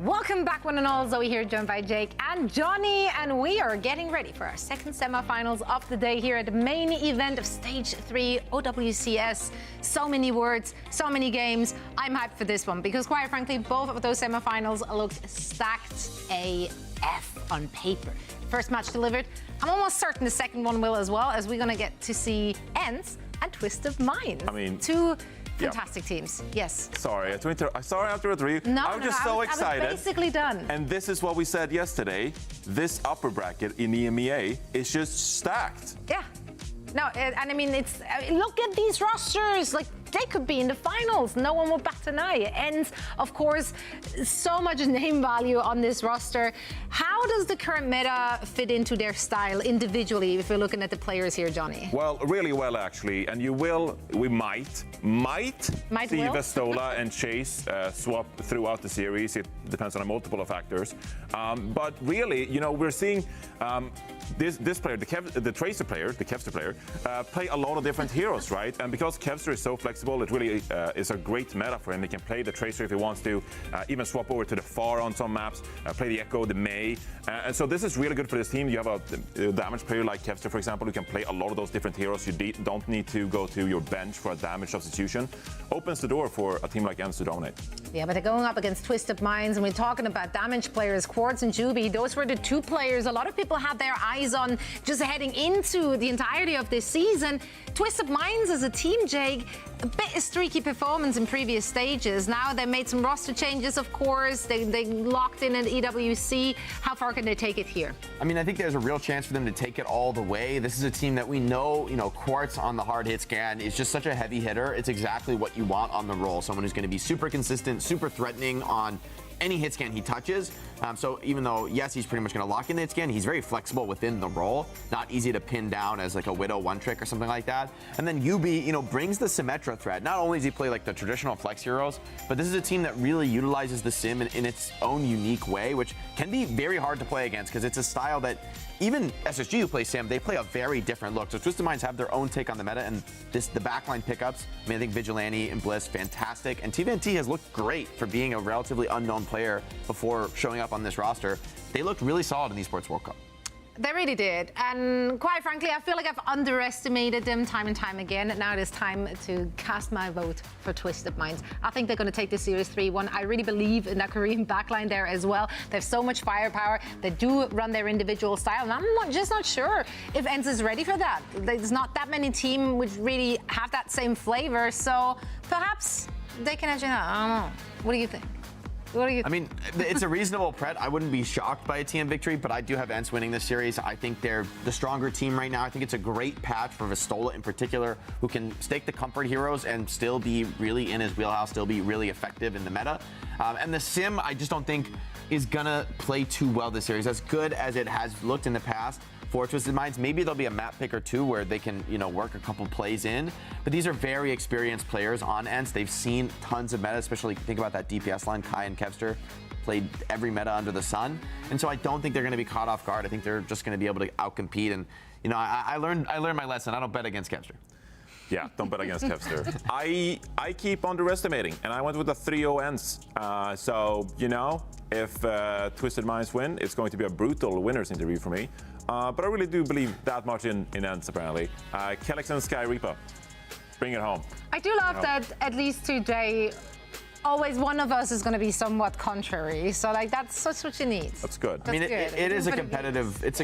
Welcome back, one and all. Zoe here, joined by Jake and Johnny, and we are getting ready for our second semifinals of the day here at the main event of Stage 3 OWCS. So many words, so many games. I'm hyped for this one because, quite frankly, both of those semifinals looked stacked AF on paper. First match delivered. I'm almost certain the second one will as well, as we're going to get to see ENCE and Twisted Minds. I mean, two fantastic teams. Yes. Sorry after a three. No, I was just so excited. I was basically done. And this is what we said yesterday. This upper bracket in EMEA is just stacked. Yeah. No, and I mean, look at these rosters. Like, they could be in the finals. No one will bat an eye. And, of course, so much name value on this roster. How does the current meta fit into their style individually, if we're looking at the players here, Johnny? Well, really well, actually. And we might see Vestola and Chase swap throughout the series. It depends on a multiple of factors. But really, you know, we're seeing this player, the Tracer player, the Kevster player, play a lot of different heroes, right? And because Kevster is so flexible, it really is a great meta for him. He can play the Tracer if he wants to, even swap over to the Far on some maps, play the Echo, the Mei. And so this is really good for this team. You have a damage player like Kevster, for example, who can play a lot of those different heroes. You don't need to go to your bench for a damage substitution. Opens the door for a team like ENCE to dominate. Yeah, but they're going up against Twisted Minds, and we're talking about damage players, Quartz and Juby. Those were the two players a lot of people had their eyes on just heading into the entirety of this season. Twisted Minds as a team, Jake, a bit of streaky performance in previous stages. Now they made some roster changes, of course. They locked in at EWC. How far can they take it here? I mean, I think there's a real chance for them to take it all the way. This is a team that we know, Quartz on the hard hit scan is just such a heavy hitter. It's exactly what you want on the roll. Someone who's going to be super consistent, super threatening on any hit scan he touches. So even though, yes, he's pretty much going to lock in the hit scan, he's very flexible within the role. Not easy to pin down as like a Widow one trick or something like that. And then Yubi, brings the Symmetra threat. Not only does he play like the traditional flex heroes, but this is a team that really utilizes the Sim in its own unique way, which can be very hard to play against because it's a style that even SSG who plays Sim, they play a very different look. So Twisted Minds have their own take on the meta, and the backline pickups, I mean, I think Vigilante and Bliss, fantastic. And TVNT has looked great for being a relatively unknown player before showing up on this roster. They looked really solid in the Esports World Cup. They really did. And quite frankly, I feel like I've underestimated them time and time again. Now it is time to cast my vote for Twisted Minds. I think they're going to take this series 3-1. I really believe in that Korean backline there as well. They have so much firepower. They do run their individual style. And I'm just not sure if ENCE is ready for that. There's not that many teams which really have that same flavor. So perhaps they can edge it out. I don't know. What do you think? I mean, it's a reasonable pret. I wouldn't be shocked by a TM victory, but I do have ENCE winning this series. I think they're the stronger team right now. I think it's a great patch for Vestola in particular, who can stake the comfort heroes and still be really in his wheelhouse, still be really effective in the meta. And the Sim, I just don't think is going to play too well this series. As good as it has looked in the past for Twisted Minds, maybe there'll be a map pick or two where they can, work a couple plays in. But these are very experienced players on ENCE. They've seen tons of meta, especially think about that DPS line. Kai and Kevster played every meta under the sun. And so I don't think they're going to be caught off guard. I think they're just going to be able to outcompete. And, I learned my lesson. I don't bet against Kevster. Yeah, don't bet against Kevster. I keep underestimating, and I went with a 3-0 ENCE. So, if Twisted Minds win, it's going to be a brutal winner's interview for me. But I really do believe that much in ENCE, apparently. Kelix and Sky Reaper, bring it home. I do love that at least today, always one of us is going to be somewhat contrary. So, that's what you need. That's good. I mean, it is a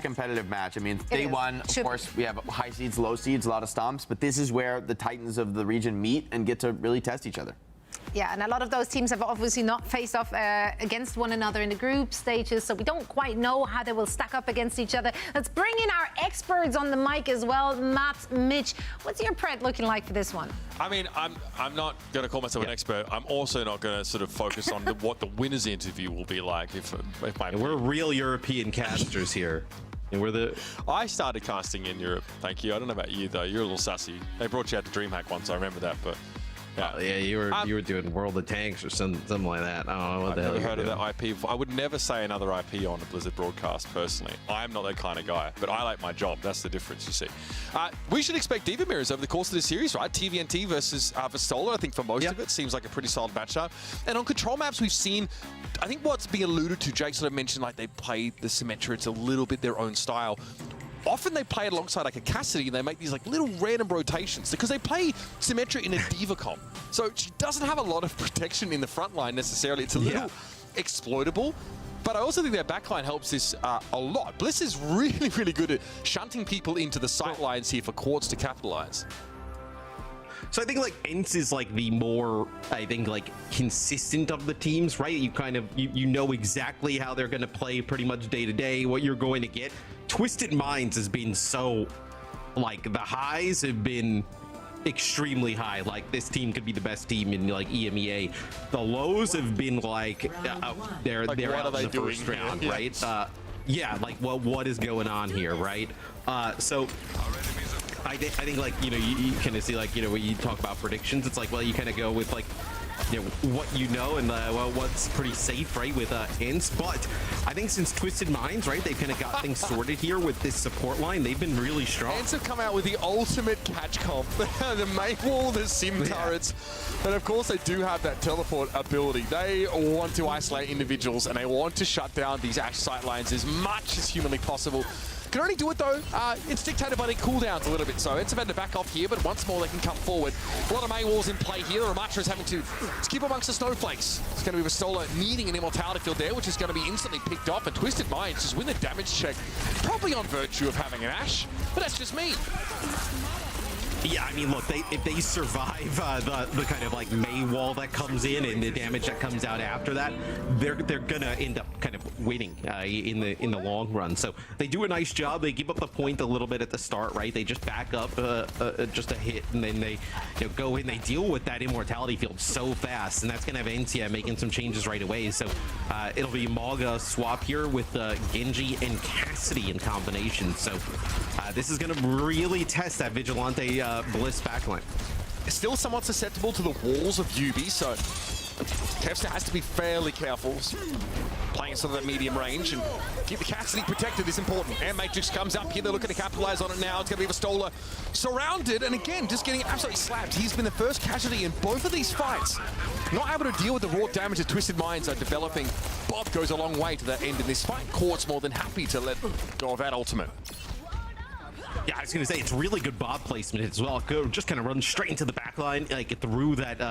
competitive match. I mean, day one, of course, we have high seeds, low seeds, a lot of stomps. But this is where the titans of the region meet and get to really test each other. Yeah, and a lot of those teams have obviously not faced off against one another in the group stages, so we don't quite know how they will stack up against each other. Let's bring in our experts on the mic as well. Matt, Mitch, what's your pred looking like for this one? I mean, I'm not going to call myself an expert. I'm also not going to sort of focus on what the winner's interview will be like. We're real European casters here. And I started casting in Europe, thank you. I don't know about you, though. You're a little sassy. They brought you out to DreamHack once, I remember that, but... Yeah, you were doing World of Tanks or something like that. I don't know what the hell. I've never heard of that IP before. I would never say another IP on a Blizzard broadcast personally. I'm not that kind of guy, but I like my job. That's the difference, you see. We should expect Diva mirrors over the course of the series, right? TVNT versus Vistola, I think for most of it, seems like a pretty solid matchup. And on control maps, we've seen, I think what's being alluded to, Jake sort of mentioned like they play the Symmetra, it's a little bit their own style. Often they play it alongside like a Cassidy and they make these like little random rotations because they play Symmetra in a Diva comp. So she doesn't have a lot of protection in the front line necessarily. It's a little exploitable. But I also think their backline helps this a lot. Bliss is really, really good at shunting people into the sight lines here for Quartz to capitalize. So I think like ENCE is like the more, I think, like consistent of the teams, right? You kind of, you know exactly how they're going to play pretty much day to day, what you're going to get. Twisted Minds has been so, like, the highs have been extremely high. Like, this team could be the best team in like EMEA. The lows have been like, they're out of the first round, right? Yeah, like what is going on here, right? So I think like, you know, you kind of see like, you know, when you talk about predictions, it's like, well, you kind of go with like, you know, what you know and well, what's pretty safe, right, with ENCE. But I think since Twisted Minds, right, they've kind of got things sorted here with this support line. They've been really strong. ENCE have come out with the ultimate catch comp. The main wall, the sim turrets. And of course, they do have that teleport ability. They want to isolate individuals and they want to shut down these Ashe sight lines as much as humanly possible. Can only do it though, it's dictated by the cooldowns a little bit, so ENCE have had to back off here, but once more they can come forward. A lot of May walls in play here. The Ramatra is having to skip amongst the snowflakes. It's going to be Vistola needing an immortality field there, which is going to be instantly picked off, and Twisted Minds just win the damage check, probably on virtue of having an Ashe, but that's just me. Yeah, I mean, look, if they survive the kind of like May wall that comes in and the damage that comes out after that, they're gonna end up kind of winning in the long run. So they do a nice job. They give up the point a little bit at the start, right? They just back up just a hit, and then they go in. They deal with that immortality field so fast, and that's gonna have ENCE making some changes right away. So it'll be Maga swap here with Genji and Cassidy in combination. So this is gonna really test that Vigilante Bliss backline. Still somewhat susceptible to the walls of UB, so Kevster has to be fairly careful. Playing sort of that medium range and keep the Cassidy protected is important. And Matrix comes up here, they're looking to capitalize on it now. It's going to be Vistola surrounded, and again, just getting absolutely slapped. He's been the first casualty in both of these fights. Not able to deal with the raw damage that Twisted Minds are developing. Bob goes a long way to that end in this fight. Quartz more than happy to let go of that ultimate. Yeah, I was going to say, it's really good Bob placement as well. Just kind of run straight into the back line, like through that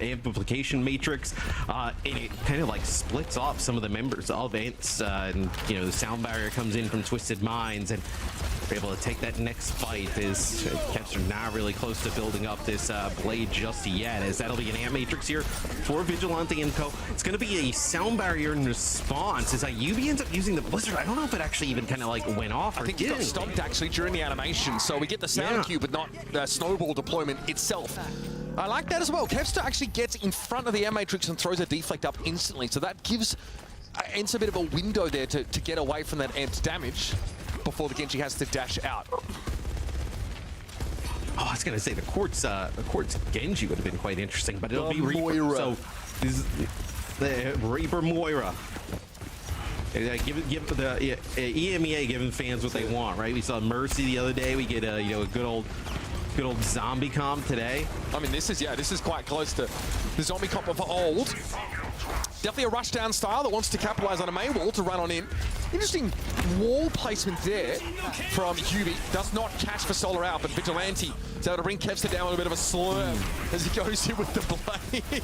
amplification matrix, and it kind of like splits off some of the members of ENCE, and the sound barrier comes in from Twisted Minds, and we're able to take that next fight. Is Kevster not really close to building up this blade just yet, as that'll be an amp matrix here for Vigilante and Co. It's going to be a sound barrier in response, as IUB ends up using the Blizzard. I don't know if it actually even kind of like went off or I think it got stopped actually during the animation, so we get the sound cue, but not the snowball deployment itself. I like that as well. Kevster actually gets in front of the M matrix and throws a deflect up instantly, so that gives ENCE a bit of a window there to get away from that amped damage before the Genji has to dash out. Oh, I was gonna say the Quartz Genji would have been quite interesting, but it'll be Reaper. Moira. So this is the Reaper Moira. Give the EMEA giving fans what they want, right? We saw Mercy the other day. We get a good old zombie comp today. I mean, this is quite close to the zombie comp of old. Definitely a rushdown style that wants to capitalize on a May wall to run on in. Interesting wall placement there from Hubie. Does not catch Vistola out, but Vigilante is able to bring Kevster down with a bit of a slurm as he goes in with the blade.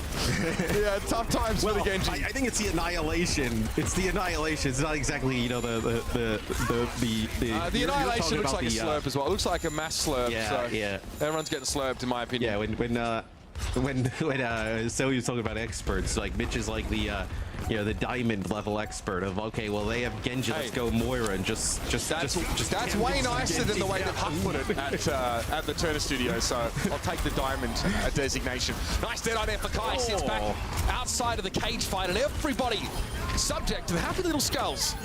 Yeah, tough times for the Genji. I think it's the annihilation. It's the annihilation. It's not exactly the annihilation looks like a slurp as well. It looks like a mass slurp. Yeah, so yeah. Everyone's getting slurped in my opinion. Yeah, when so he was talking about experts, like Mitch is like the the diamond level expert of, okay, well they have Genji, let's go Moira, and just that's way nicer than the way that Huck put it at the Turner Studio, so I'll take the diamond designation. Nice dead eye there for Kai. Sits back outside of the cage fight, and everybody subject to the happy little skulls.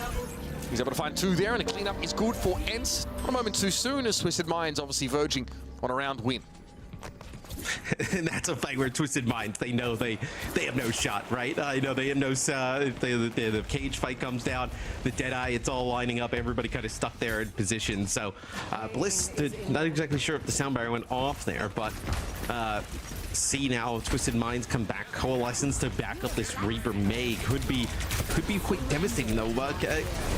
He's able to find two there, and a cleanup is good for ENCE. Not a moment too soon, as Twisted Minds obviously verging on a round win. And that's a fight where Twisted Minds, they know they have no shot, right? You know, they have no, the cage fight comes down, the Deadeye, it's all lining up, everybody kind of stuck there in position. So Bliss, not exactly sure if the sound barrier went off there, but see now Twisted Minds come back. Coalescence to back up this Reaper May could be quite devastating though. But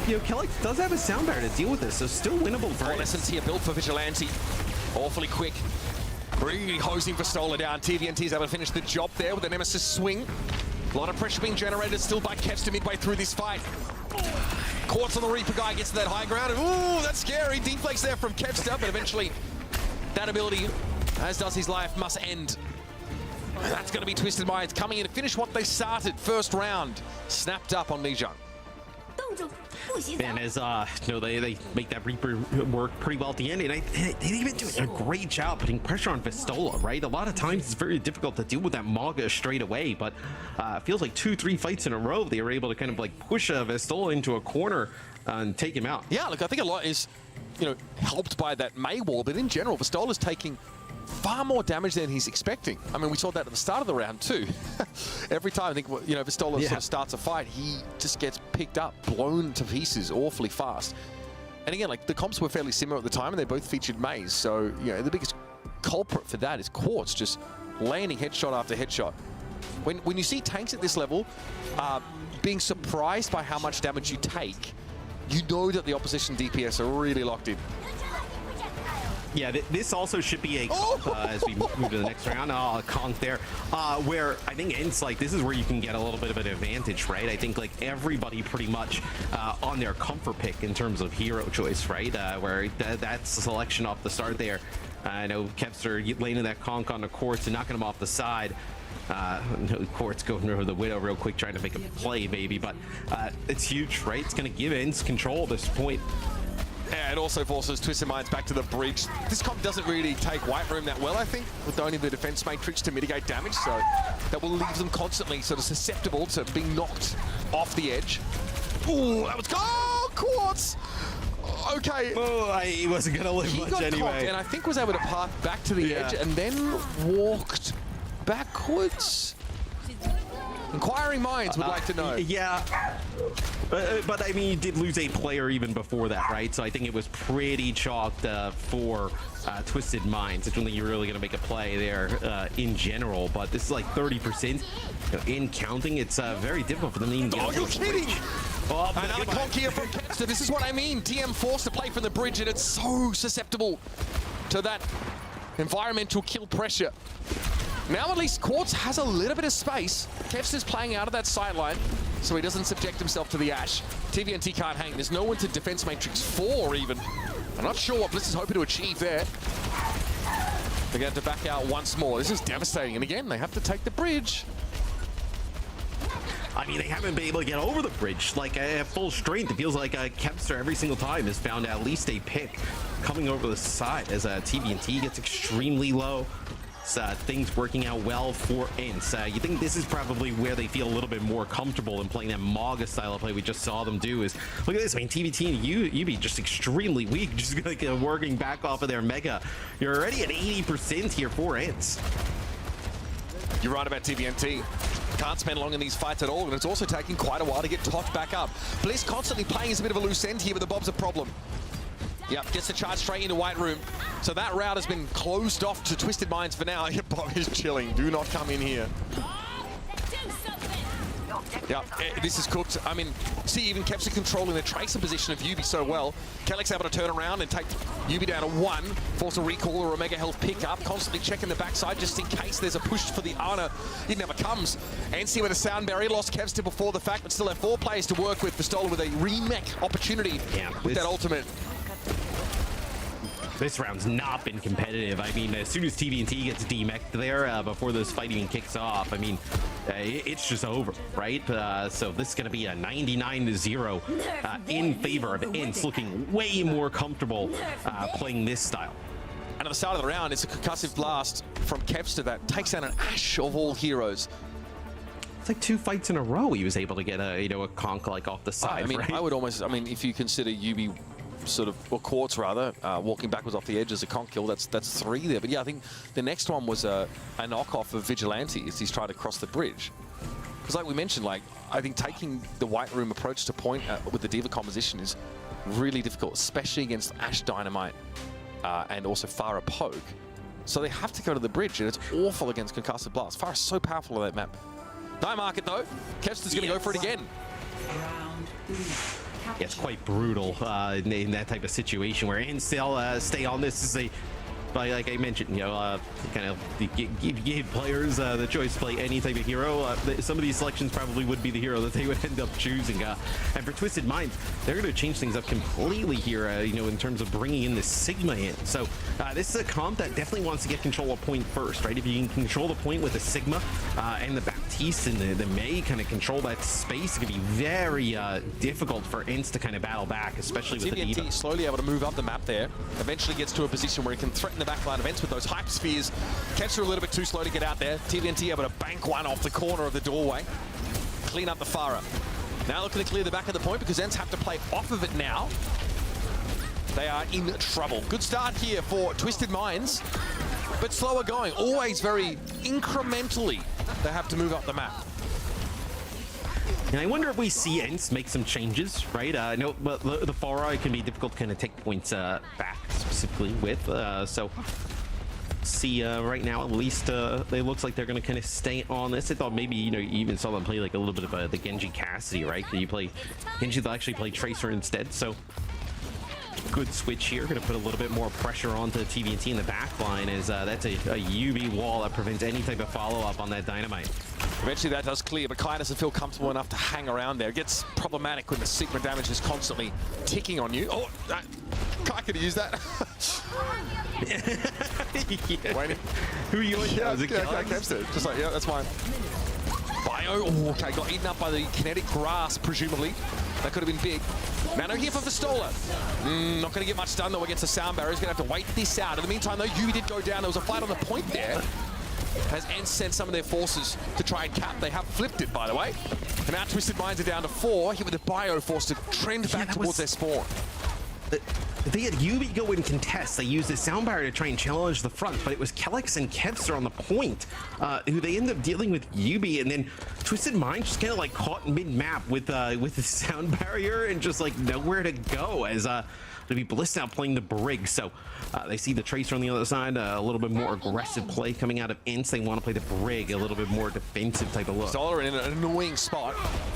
you know, Kellex does have a sound barrier to deal with this, so still winnable for Coalescence here built for Vigilante. Awfully quick. Really hosing Vistola down. TVNT's able to finish the job there with the Nemesis swing. A lot of pressure being generated still by Kevster midway through this fight. Quartz on the Reaper guy gets to that high ground. Ooh, that's scary. Deflex there from Kevster, but eventually that ability, as does his life, must end. And that's going to be Twisted Minds coming in to finish what they started. First round, snapped up on Lijiang. And as you know, they make that Reaper work pretty well at the end, and they've been doing a great job putting pressure on Vistola, right? A lot of times it's very difficult to deal with that Maga straight away, but it feels like 2-3 fights in a row they were able to kind of like push Vistola into a corner and take him out. Yeah, look, I think a lot is, you know, helped by that May wall, but in general, Vistola's taking far more damage than he's expecting. I mean, we saw that at the start of the round too. Every time I think, you know, Vistola sort of starts a fight, he just gets picked up, blown to pieces awfully fast. And again, like the comps were fairly similar at the time, and they both featured Maze. So, you know, the biggest culprit for that is Quartz just landing headshot after headshot. When you see tanks at this level being surprised by how much damage you take, you know that the opposition DPS are really locked in. Yeah, this also should be a comp as we move to the next round. A comp there, where I think ENCE, like, this is where you can get a little bit of an advantage, right? I think, like, everybody pretty much on their comfort pick in terms of hero choice, right? Where that's the selection off the start there. I know Kevster landing that conk on the Quartz and knocking him off the side. Quartz going over the Widow real quick, trying to make a play, maybe, but it's huge, right? It's going to give ENCE control at this point. Yeah, it also forces Twisted Minds back to the bridge. This comp doesn't really take White Room that well, I think, with only the defense matrix to mitigate damage, so that will leave them constantly sort of susceptible to being knocked off the edge. Ooh, that was Quartz! Okay. Oh, he wasn't going to live much anyway. He got conked, and I think was able to path back to the edge and then walked backwards. Inquiring minds would like to know. Yeah, but I mean, he did lose a player even before that, right? So I think it was pretty chalked for Twisted Minds. It's only you're really going to make a play there in general, but this is like 30%. You know, in counting, it's very difficult for them to even get. Oh, you're kidding! Another conk here from Kevster. This is what I mean. TM forced to play from the bridge, and it's so susceptible to that environmental kill pressure. Now at least Quartz has a little bit of space. Kevster's playing out of that sideline, so he doesn't subject himself to the Ash. TVNT can't hang. There's no one to defense matrix 4 even. I'm not sure what Bliss is hoping to achieve there. They're going to have to back out once more. This is devastating. And again, they have to take the bridge. I mean, they haven't been able to get over the bridge like at full strength. It feels like Kevster every single time has found at least a pick coming over the side as TVNT gets extremely low. Things working out well for ENCE. You think this is probably where they feel a little bit more comfortable in playing that Maga style of play we just saw them do. Is look at this. I mean, TVT and UB just extremely weak, just like working back off of their Mega. You're already at 80% here for ENCE. You're right about TVNT. Can't spend long in these fights at all, and it's also taking quite a while to get topped back up. Bliss constantly playing as a bit of a loose end here, but the Bob's a problem. Yep, gets the charge straight into White Room. So that route has been closed off to Twisted Minds for now. Bob is chilling. Do not come in here. Yep, this is cooked. I mean, see, even Kevster controlling the tracer position of Yubi so well. Kellex able to turn around and take Yubi down to 1. Force a recall or a mega health pickup. Constantly checking the backside just in case there's a push for the Ana. It never comes. ENCE with a sound barrier. Lost Kevster before the fact, but still have 4 players to work with. Vistola with a remake opportunity with that ultimate. This round's not been competitive. I mean, as soon as TVNT gets demeched there before this fight even kicks off, I mean, it's just over, right? So this is going to be a 99-0 in favor of ENCE, looking way more comfortable playing this style. And at the start of the round, it's a concussive blast from Kevster that takes out an Ash of all heroes. It's like 2 fights in a row he was able to get a conk like off the side. I mean, right? I would almost, I mean, if you consider Yubi sort of, or Quartz rather, walking backwards off the edge as a conk kill. That's 3 there. But yeah, I think the next one was a knockoff of Vigilante as he's trying to cross the bridge. Because like we mentioned, like, I think taking the White Room approach to point with the D.Va composition is really difficult, especially against Ashe Dynamite and also Pharah Poke. So they have to go to the bridge, and it's awful against Concussive Blast. Pharah's so powerful on that map. No market though. Kevster's going to go for it again. Yeah, it's quite brutal in that type of situation where ENCE stay on this is a, like I mentioned, you know, kind of give players the choice to play any type of hero. Some of these selections probably would be the hero that they would end up choosing. And for Twisted Minds, they're going to change things up completely here, you know, in terms of bringing in the Sigma in. So this is a comp that definitely wants to get control of point first, right? If you can control the point with the Sigma and the Baptiste and the Mei kind of control that space, it's going to be very difficult for ENCE to kind of battle back, especially with the D.Va. Slowly able to move up the map there. Eventually gets to a position where he can threaten the backline of ENCE with those hype spheres. Kevster a little bit too slow to get out there. TVNT able to bank one off the corner of the doorway. Clean up the Pharah. Now looking to clear the back of the point because ENCE have to play off of it now. They are in trouble. Good start here for Twisted Minds, but slower going. Always very incrementally they have to move up the map. And I wonder if we see ENCE make some changes, right? No, but the Pharah can be difficult to kind of take points back specifically with. So see right now, at least it looks like they're going to kind of stay on this. I thought maybe, you know, you even saw them play like a little bit of the Genji Cassidy, right? You play Genji, they'll actually play Tracer instead. So good switch here. Going to put a little bit more pressure onto TVNT in the back line as that's a UV wall that prevents any type of follow-up on that Dynamite. Eventually that does clear, but Kai doesn't feel comfortable enough to hang around there. It gets problematic when the Sigma damage is constantly ticking on you. Oh, Kai could have used that. Yeah. Waiting. Who are you in? Yeah, Kevster. Just like, yeah, that's fine. Bio, oh, okay, got eaten up by the kinetic grass, presumably. That could have been big. Mano here for Vistola. Not going to get much done, though, against the sound barrier. He's going to have to wait this out. In the meantime, though, Yubi did go down. There was a fight on the point there. Has ENCE sent some of their forces to try and cap. They have flipped it, by the way. And now Twisted Minds are down to 4. Here with the Bio forced to trend back towards their spawn. They had Yubi go and contest. They used the sound barrier to try and challenge the front, but it was Kellex and Kevster on the point who they ended up dealing with Yubi, and then Twisted Minds just kind of like caught mid-map with the sound barrier and just like nowhere to go as to be Bliss now playing the Brig. So they see the Tracer on the other side, a little bit more aggressive play coming out of ENCE. They want to play the Brig, a little bit more defensive type of look. Solar in an annoying spot.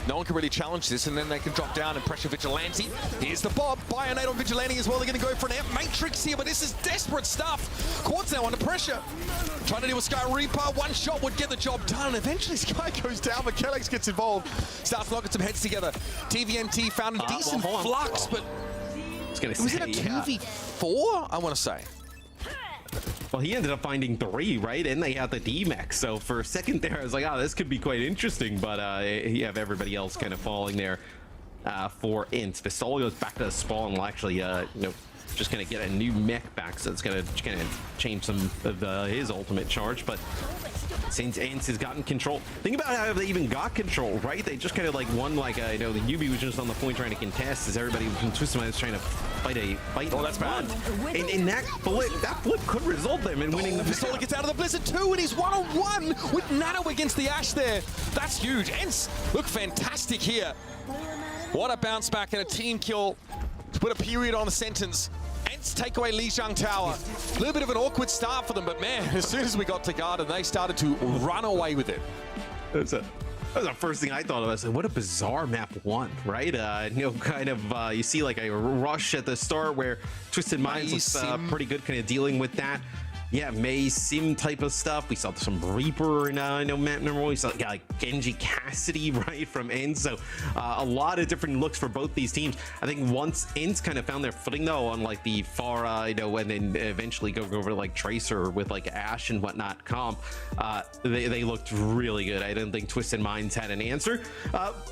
No one can really challenge this, and then they can drop down and pressure Vigilante. Here's the Bob. Bionate on Vigilante as well. They're going to go for an Amp Matrix here, but this is desperate stuff. Quartz now under pressure. Trying to deal with Sky Reaper. One shot would get the job done. Eventually Sky goes down, but Kellex gets involved. Starts knocking some heads together. TVNT found a decent flux, but was it a 2v4, I want to say? Well, he ended up finding 3, right? And they had the D-Max. So for a second there, I was like, oh, this could be quite interesting. But you have everybody else kind of falling there for ENCE. Vistola goes back to the spawn. Will actually, you know, just going to get a new mech back. So it's going to change some of his ultimate charge. But since ENCE has gotten control, think about how they even got control, right? They just kind of like won, like, you know, the Yubi was just on the point trying to contest as everybody from Twisted Minds trying to fight. Oh, that's bad. And that flip could result them in winning the Vistola gets out of the Blizzard too, and he's one-on-one with Nano against the Ashe there. That's huge. ENCE look fantastic here. What a bounce back and a team kill to put a period on the sentence. ENCE take away Lijiang Tower. A little bit of an awkward start for them, but man, as soon as we got to Garden, they started to run away with it. That was the first thing I thought of. I said, what a bizarre map 1, right? You know, kind of, you see like a rush at the start where Twisted Minds looks pretty good kind of dealing with that. Yeah, Mei Sim type of stuff. We saw some Reaper in map number 1. We saw like Genji Cassidy, right, from ENCE. So a lot of different looks for both these teams. I think once ENCE kind of found their footing though on like the Pharah, you know, and then eventually go over to like Tracer with like Ashe and whatnot comp, they looked really good. I didn't think Twisted Minds had an answer.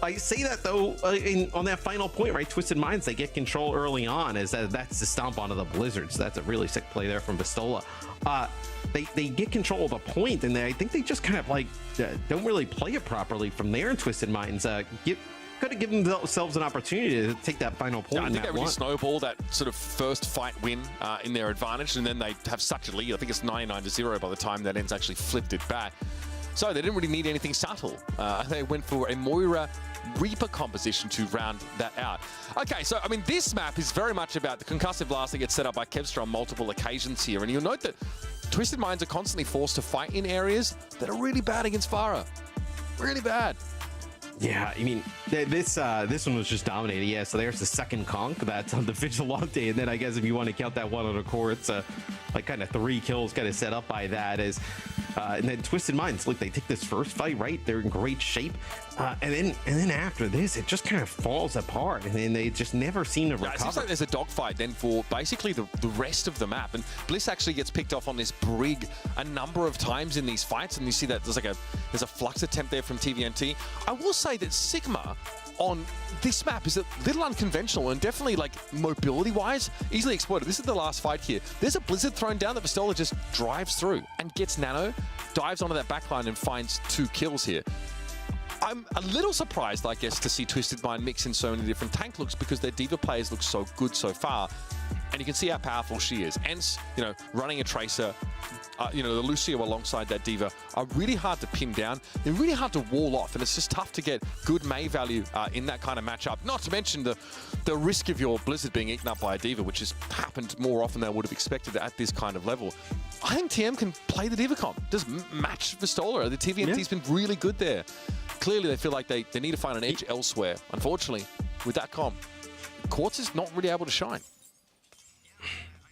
I say that though, on that final point, right, Twisted Minds, they get control early on as that's the stomp onto the Blizzards. That's a really sick play there from Vistola. They get control of a point, and I think they just kind of like don't really play it properly from there in Twisted Minds. Got could have given themselves an opportunity to take that final point. Yeah, I think they really snowballed that sort of first fight win in their advantage, and then they have such a lead. I think it's 99-0 by the time that ENCE actually flipped it back. So they didn't really need anything subtle. They went for a Moira Reaper composition to round that out. Okay, so I mean, this map is very much about the concussive blast that gets set up by Kevstra on multiple occasions here, and you'll note that Twisted Minds are constantly forced to fight in areas that are really bad against Farah. Really bad. Yeah, I mean, this one was just dominating. Yeah, so there's the second conk that's on the Vigilante, and then I guess if you want to count that one on the core, it's like kind of 3 kills kind of set up by that. And then Twisted Minds, look, they take this first fight, right? They're in great shape, and then after this, it just kind of falls apart, and then they just never seem to recover. It seems like there's a dogfight then for basically the rest of the map, and Bliss actually gets picked off on this brig a number of times in these fights, and you see that there's a flux attempt there from TVNT. I will say that Sigma on this map is a little unconventional and definitely, like, mobility-wise, easily exploited. This is the last fight here. There's a Blizzard thrown down that Vistola just drives through and gets Nano, dives onto that backline and finds 2 kills here. I'm a little surprised, I guess, to see Twisted Mind mix in so many different tank looks because their Diva players look so good so far. And you can see how powerful she is. ENCE, running a Tracer, the Lucio alongside that Diva are really hard to pin down. They're really hard to wall off, and it's just tough to get good Mei value in that kind of matchup. Not to mention the risk of your Blizzard being eaten up by a Diva, which has happened more often than I would have expected at this kind of level. I think TM can play the Diva comp, just match Vistola. The TVNT's been really good there. Clearly, they feel like they need to find an edge elsewhere. Unfortunately, with that comp, Quartz is not really able to shine.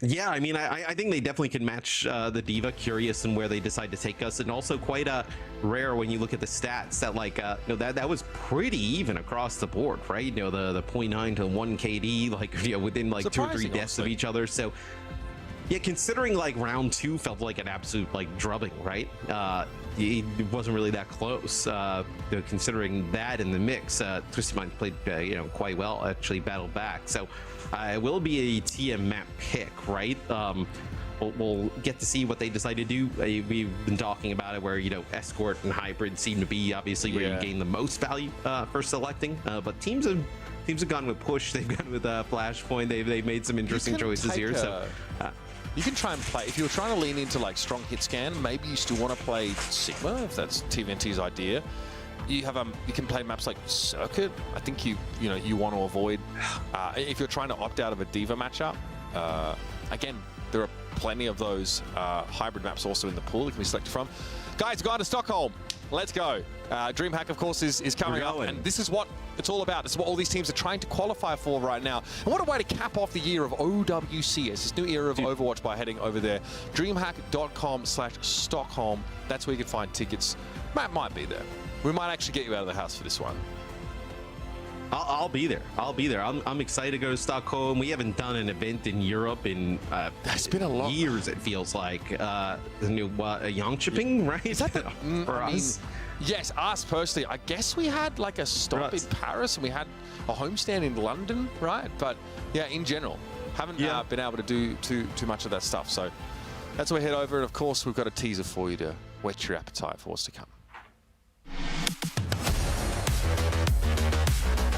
Yeah, I mean, I think they definitely can match the Diva. Curious in where they decide to take us, and also quite rare when you look at the stats that that was pretty even across the board, right? The 0.9 to 1 KD, within 2 or 3 deaths of each other. So yeah, considering round 2 felt like an absolute drubbing, right? It wasn't really that close. Considering that in the mix, Twisted Minds played quite well, actually battled back. So it will be a TM map pick, right? We'll get to see what they decide to do. We've been talking about it where Escort and Hybrid seem to be obviously where you gain the most value for selecting, but teams have gone with Push, they've gone with Flashpoint, they've made some interesting choices here. So you can try and play, if you're trying to lean into strong hit scan, maybe you still want to play Sigma, if that's TVNT's idea. You can play maps like Circuit. I think you want to avoid if you're trying to opt out of a Diva matchup. Again, there are plenty of those hybrid maps also in the pool that can be selected from. Guys, go on to Stockholm. Let's go. DreamHack, of course, is coming up, and this is what it's all about. This is what all these teams are trying to qualify for right now. And what a way to cap off the year of OWCS, this new era of Overwatch, by heading over there. DreamHack.com/Stockholm. That's where you can find tickets. Matt might be there. We might actually get you out of the house for this one. I'll be there. I'm excited to go to Stockholm. We haven't done an event in Europe in it's been a long years. It feels like the new Jönköping, right? Is that for us? Yes, us personally. I guess we had a stop in Paris and we had a homestand in London, right? But yeah, in general, haven't been able to do too much of that stuff. So that's where we head over, and of course we've got a teaser for you to whet your appetite for what's to come.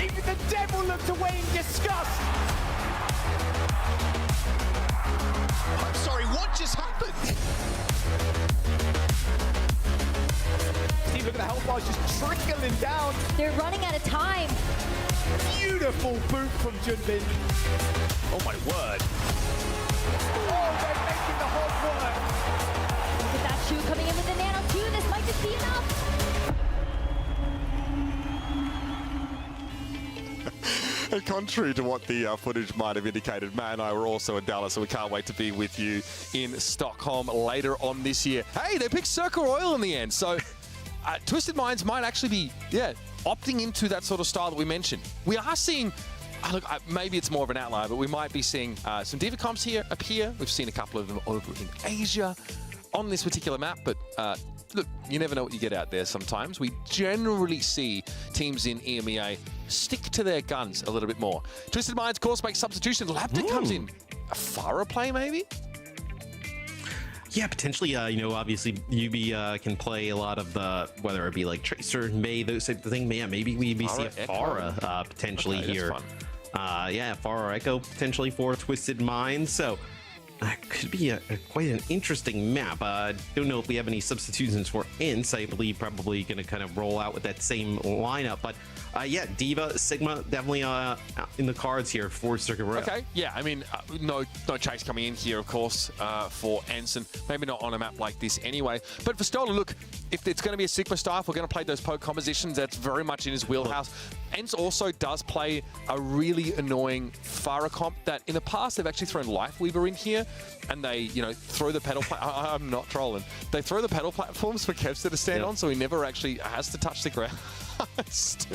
Even the devil looked away in disgust. I'm sorry, what just happened? Steve, look at the health bars just trickling down. They're running out of time. Beautiful boot from Junbin. Oh my word. Oh, they're making the hard work. Look at that shoe coming in with the nano too. This might just be enough. Contrary to what the footage might have indicated, Matt and I were also in Dallas, so we can't wait to be with you in Stockholm later on this year. Hey, they picked Circle Royal in the end, so Twisted Minds might actually be, opting into that sort of style that we mentioned. We are seeing, look, maybe it's more of an outlier, but we might be seeing some Diva comps up here. We've seen a couple of them over in Asia on this particular map, but look, you never know what you get out there sometimes. We generally see teams in EMEA stick to their guns a little bit more. Twisted Minds, of course, makes substitution. Laptic comes in. A Farah play, maybe? Yeah, potentially, you know, obviously UB can play a lot of the, whether it be like Tracer, May, those type of things. Yeah, maybe we see a Pharah potentially here. Yeah, Pharah Echo potentially for Twisted Minds. So could be quite an interesting map. Don't know if we have any substitutions for ENCE. I believe probably going to kind of roll out with that same lineup. But yeah, D.Va, Sigma definitely in the cards here for Circuit Royale. Okay, yeah, I mean, no Chase coming in here, of course, for ENCE, and maybe not on a map like this anyway. But for Stola, look, if it's going to be a Sigma style, if we're going to play those poke compositions, that's very much in his wheelhouse. ENCE also does play a really annoying Pharah comp that in the past they've actually thrown Lifeweaver in here, and they, you know, throw the pedal. I'm not trolling. They throw the pedal platforms for Kevster to stand on, so he never actually has to touch the ground. It's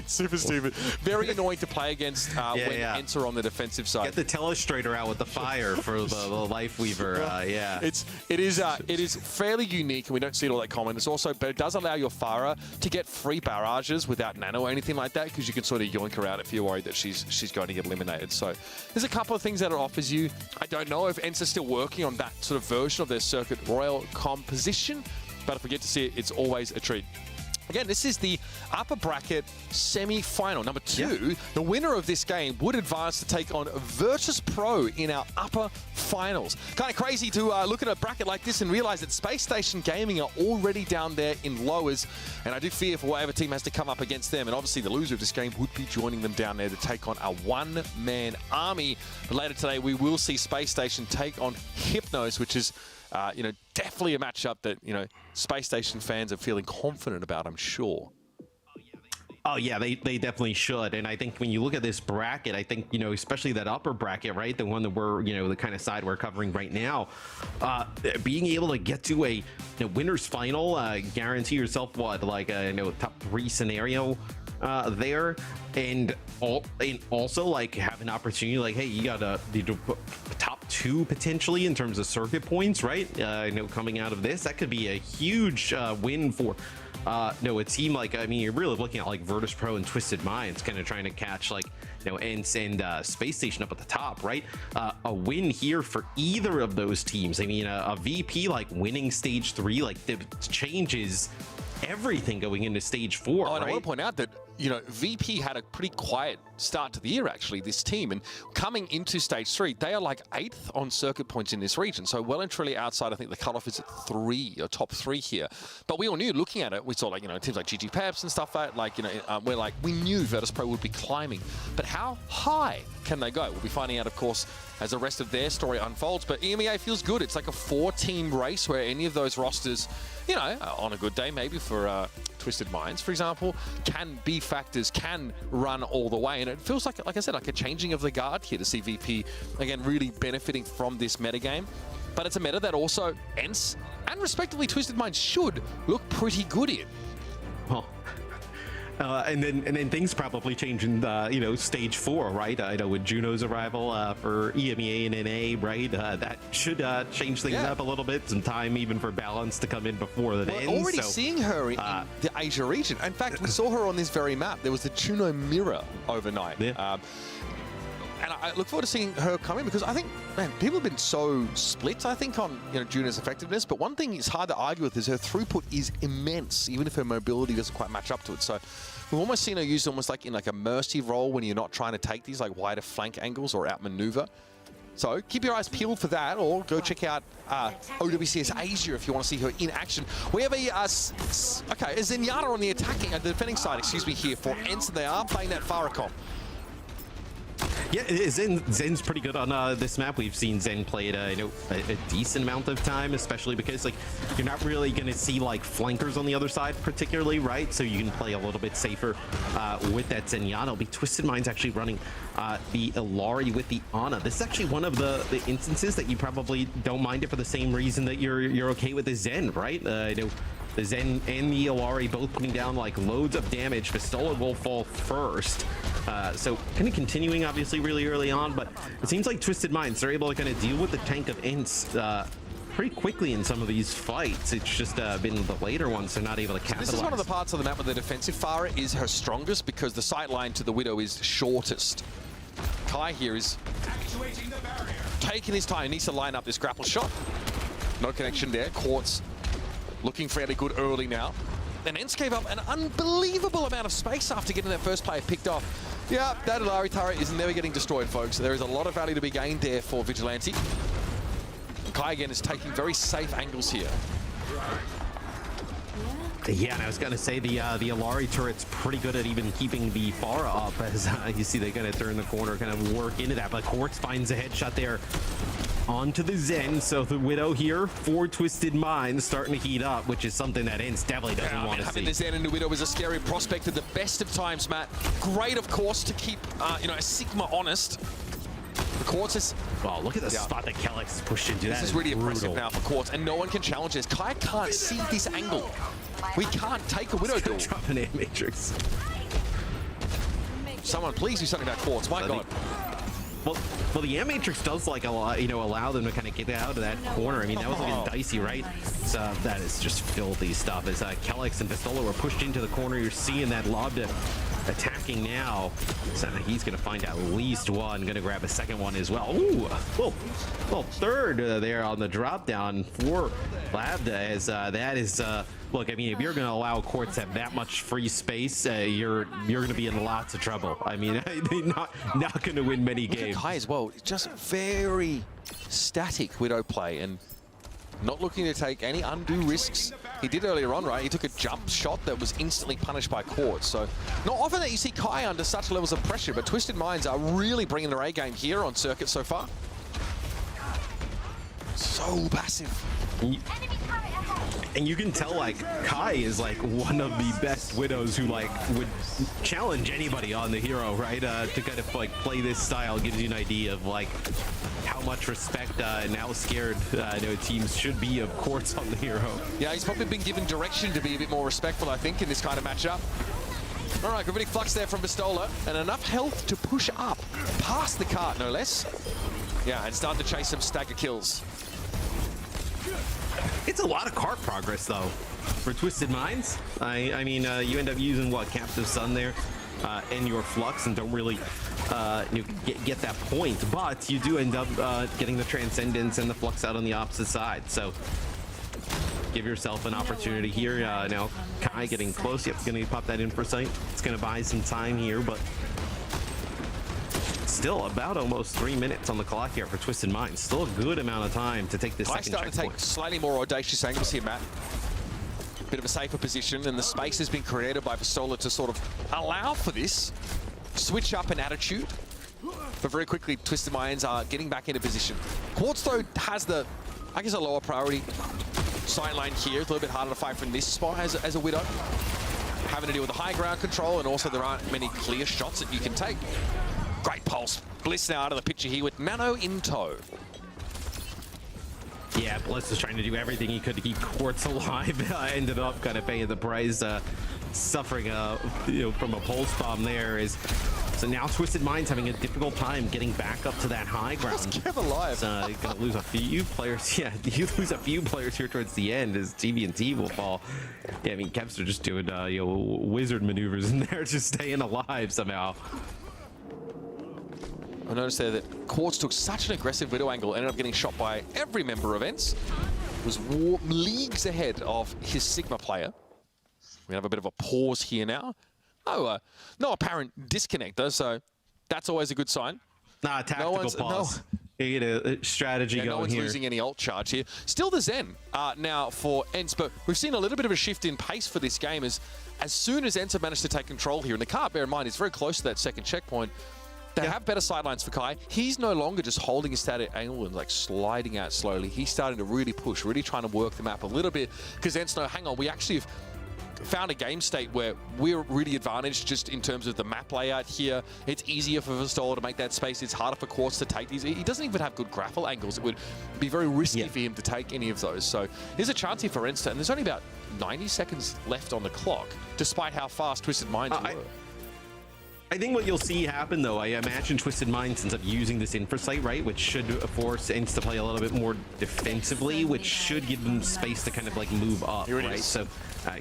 super stupid. Very annoying to play against when ENCE are on the defensive side. Get the telestrator out with the fire for the Lifeweaver. Yeah, it is fairly unique, and we don't see it all that common. It's also, but it does allow your Pharah to get free barrages without nano or anything like that, because you can sort of yoink her out if you're worried that she's going to get eliminated. So there's a couple of things that it offers you. I don't know if ENCE is still working on that sort of version of their Circuit Royale composition, but if we get to see it, it's always a treat. Again, this is the upper bracket semi-final. Number 2, the winner of this game would advance to take on Virtus Pro in our upper finals. Kind of crazy to look at a bracket like this and realize that Space Station Gaming are already down there in lowers, and I do fear for whatever team has to come up against them, and obviously the loser of this game would be joining them down there to take on a one-man army. But later today, we will see Space Station take on Hypnos, which is you know, definitely a matchup that, you know, Space Station fans are feeling confident about, I'm sure. Oh yeah, they definitely should. And I think when you look at this bracket, I think, you know, especially that upper bracket, right, the one that we're, you know, the kind of side we're covering right now, being able to get to a winner's final, guarantee yourself what, like a top 3 scenario there, and also like have an opportunity, like, hey, you got the top 2 potentially in terms of circuit points, right? Coming out of this, that could be a huge win for a team like, I mean, you're really looking at like Virtus Pro and Twisted Minds kind of trying to catch like, ENCE and Space Station up at the top, right? A win here for either of those teams. I mean, a VP like winning stage 3, like, it changes everything going into stage 4. And right? I want to point out that, you know, VP had a pretty quiet start to the year, actually, this team. And coming into stage 3, they are like 8th on circuit points in this region. So well and truly outside, I think the cutoff is at 3, or top 3 here. But we all knew, looking at it, we saw, like, you know, teams like GG Peps and stuff like, you know, we knew Virtus Pro would be climbing. But how high can they go? We'll be finding out, of course, as the rest of their story unfolds. But EMEA feels good. It's like a 4-team race where any of those rosters, you know, on a good day, maybe for Twisted Minds, for example, can be factors, can run all the way. And it feels like I said, like a changing of the guard here to see VP, again, really benefiting from this metagame. But it's a meta that also ENCE and respectively Twisted Minds should look pretty good in. Well, and then things probably change in stage 4, right? I know with Juno's arrival for EMEA and NA, right? That should change things up a little bit. Some time even for balance to come in before the end. We're already seeing her in the Asia region. In fact, we saw her on this very map. There was the Juno mirror overnight. Yeah. And I look forward to seeing her come in, because I think, man, people have been so split, I think, on, you know, Juno's effectiveness. But one thing it's hard to argue with is her throughput is immense, even if her mobility doesn't quite match up to it. So we've almost seen her used almost like in like a mercy role when you're not trying to take these like wider flank angles or outmaneuver. So keep your eyes peeled for that, or go check out OWCS Asia if you want to see her in action. We have a Zenyatta on the defending side, here for ENCE. They are playing that Pharah comp. Yeah, Zen's pretty good on this map. We've seen Zen play it a decent amount of time, especially because like you're not really going to see like flankers on the other side particularly, right? So you can play a little bit safer with that Zenyatta. It'll be Twisted Minds actually running the Illari with the Ana. This is actually one of the instances that you probably don't mind it for the same reason that you're okay with the Zen, right? The Zen and the Illari both putting down like loads of damage. Pistola will fall first. So kind of continuing obviously really early on, but it seems like Twisted Minds, they're able to kind of deal with the tank of ENCE pretty quickly in some of these fights. It's just been the later ones they're not able to capitalize. This is one of the parts of the map where the defensive Pharah is her strongest, because the sight line to the Widow is shortest. Kai here is taking his time. He needs to line up this grapple shot. No connection there. Quartz looking fairly good early now. And ENCE gave up an unbelievable amount of space after getting that first player picked off. Yeah, that Alari turret is never getting destroyed, folks. There is a lot of value to be gained there for Vigilante. And Kai again is taking very safe angles here. Yeah, and I was going to say the Alari turret's pretty good at even keeping the Pharah up, as you see they kind of turn the corner, kind of work into that. But Quartz finds a headshot there onto the Zen. So the Widow here for Twisted Minds starting to heat up, which is something that ENCE definitely doesn't want to see. Having the Zen and the Widow is a scary prospect at the best of times, Matt. Great, of course, to keep a Sigma honest. The Quartz is... Oh, look at the spot that Kellex is pushed into. This is really impressive now for Quartz, and no one can challenge this. Kai can't see this angle. We can't take a Widow duel. Drop an air matrix. Someone please do something about Quartz. My God. Well, the matrix does like allow them to kind of get out of that corner. I mean, that was looking dicey, right? So that is just filthy stuff. As Kellex and Pistola were pushed into the corner, you're seeing that lob to attacking now. So he's going to find at least one. Going to grab a second one as well. Ooh, well, third there on the drop down for Labda. As that is. Look, I mean, if you're going to allow Quartz to have that much free space, you're going to be in lots of trouble. I mean, they're not going to win many games. Kai as well, just very static Widow play and not looking to take any undue risks. He did earlier on, right? He took a jump shot that was instantly punished by Quartz. So not often that you see Kai under such levels of pressure, but Twisted Minds are really bringing their A game here on circuit so far. So passive. And you can tell, like, Kai is, like, one of the best Widows who, like, would challenge anybody on the hero, right? To kind of, like, play this style gives you an idea of, like, how much respect and how scared teams should be of Quartz on the hero. Yeah, he's probably been given direction to be a bit more respectful, I think, in this kind of matchup. All right, gravitic flux there from Pistola, and enough health to push up past the cart, no less. Yeah, and starting to chase some stagger kills. It's a lot of cart progress, though, for Twisted Minds. I mean, you end up using, what, Captive Sun there in your Flux and don't really get that point. But you do end up getting the Transcendence and the Flux out on the opposite side. So give yourself an opportunity here. Now, Kai getting close. Yep, going to pop that in for sight. It's going to buy some time here, but still about almost 3 minutes on the clock here for Twisted Minds. Still a good amount of time to take this second checkpoint. I started to take slightly more audacious angles here, Matt. Bit of a safer position, and the space has been created by Pistola to sort of allow for this. Switch up an attitude. But very quickly, Twisted Minds are getting back into position. Quartz, though, has the, I guess, a lower priority sideline here. It's a little bit harder to fight from this spot as a Widow. Having to deal with the high ground control, and also there aren't many clear shots that you can take. Great pulse. Bliss now out of the picture here with Nano in tow. Yeah, Bliss is trying to do everything he could to keep Quartz alive. Ended up kind of paying the price, suffering from a pulse bomb there. So now Twisted Minds having a difficult time getting back up to that high ground. Let's keep alive. Gonna lose a few players. Yeah, you lose a few players here towards the end as TVNT will fall. Yeah, I mean, Kevs are just doing wizard maneuvers in there, just staying alive somehow. I noticed there that Quartz took such an aggressive Widow angle, ended up getting shot by every member of ENCE. Was leagues ahead of his Sigma player. We have a bit of a pause here now. Oh, no apparent disconnect though, so that's always a good sign. Nah, tactical pause. You get a strategy going here. No one's losing any ult charge here. Still the Zen now for ENCE, but we've seen a little bit of a shift in pace for this game as soon as ENCE have managed to take control here, and the cart, bear in mind, is very close to that second checkpoint. They have better sidelines for Kai. He's no longer just holding his static angle and like sliding out slowly. He's starting to really push, really trying to work the map a little bit because ENCE know, hang on, we actually have found a game state where we're really advantaged just in terms of the map layout here. It's easier for Pistola to make that space. It's harder for Quartz to take these. He doesn't even have good grapple angles. It would be very risky for him to take any of those. So here's a chance here for ENCE, and there's only about 90 seconds left on the clock, despite how fast Twisted Minds were. I think what you'll see happen, though, I imagine Twisted Minds ends up using this Infrasight, right, which should force ENCE to play a little bit more defensively, which should give them space to kind of like move up, right? So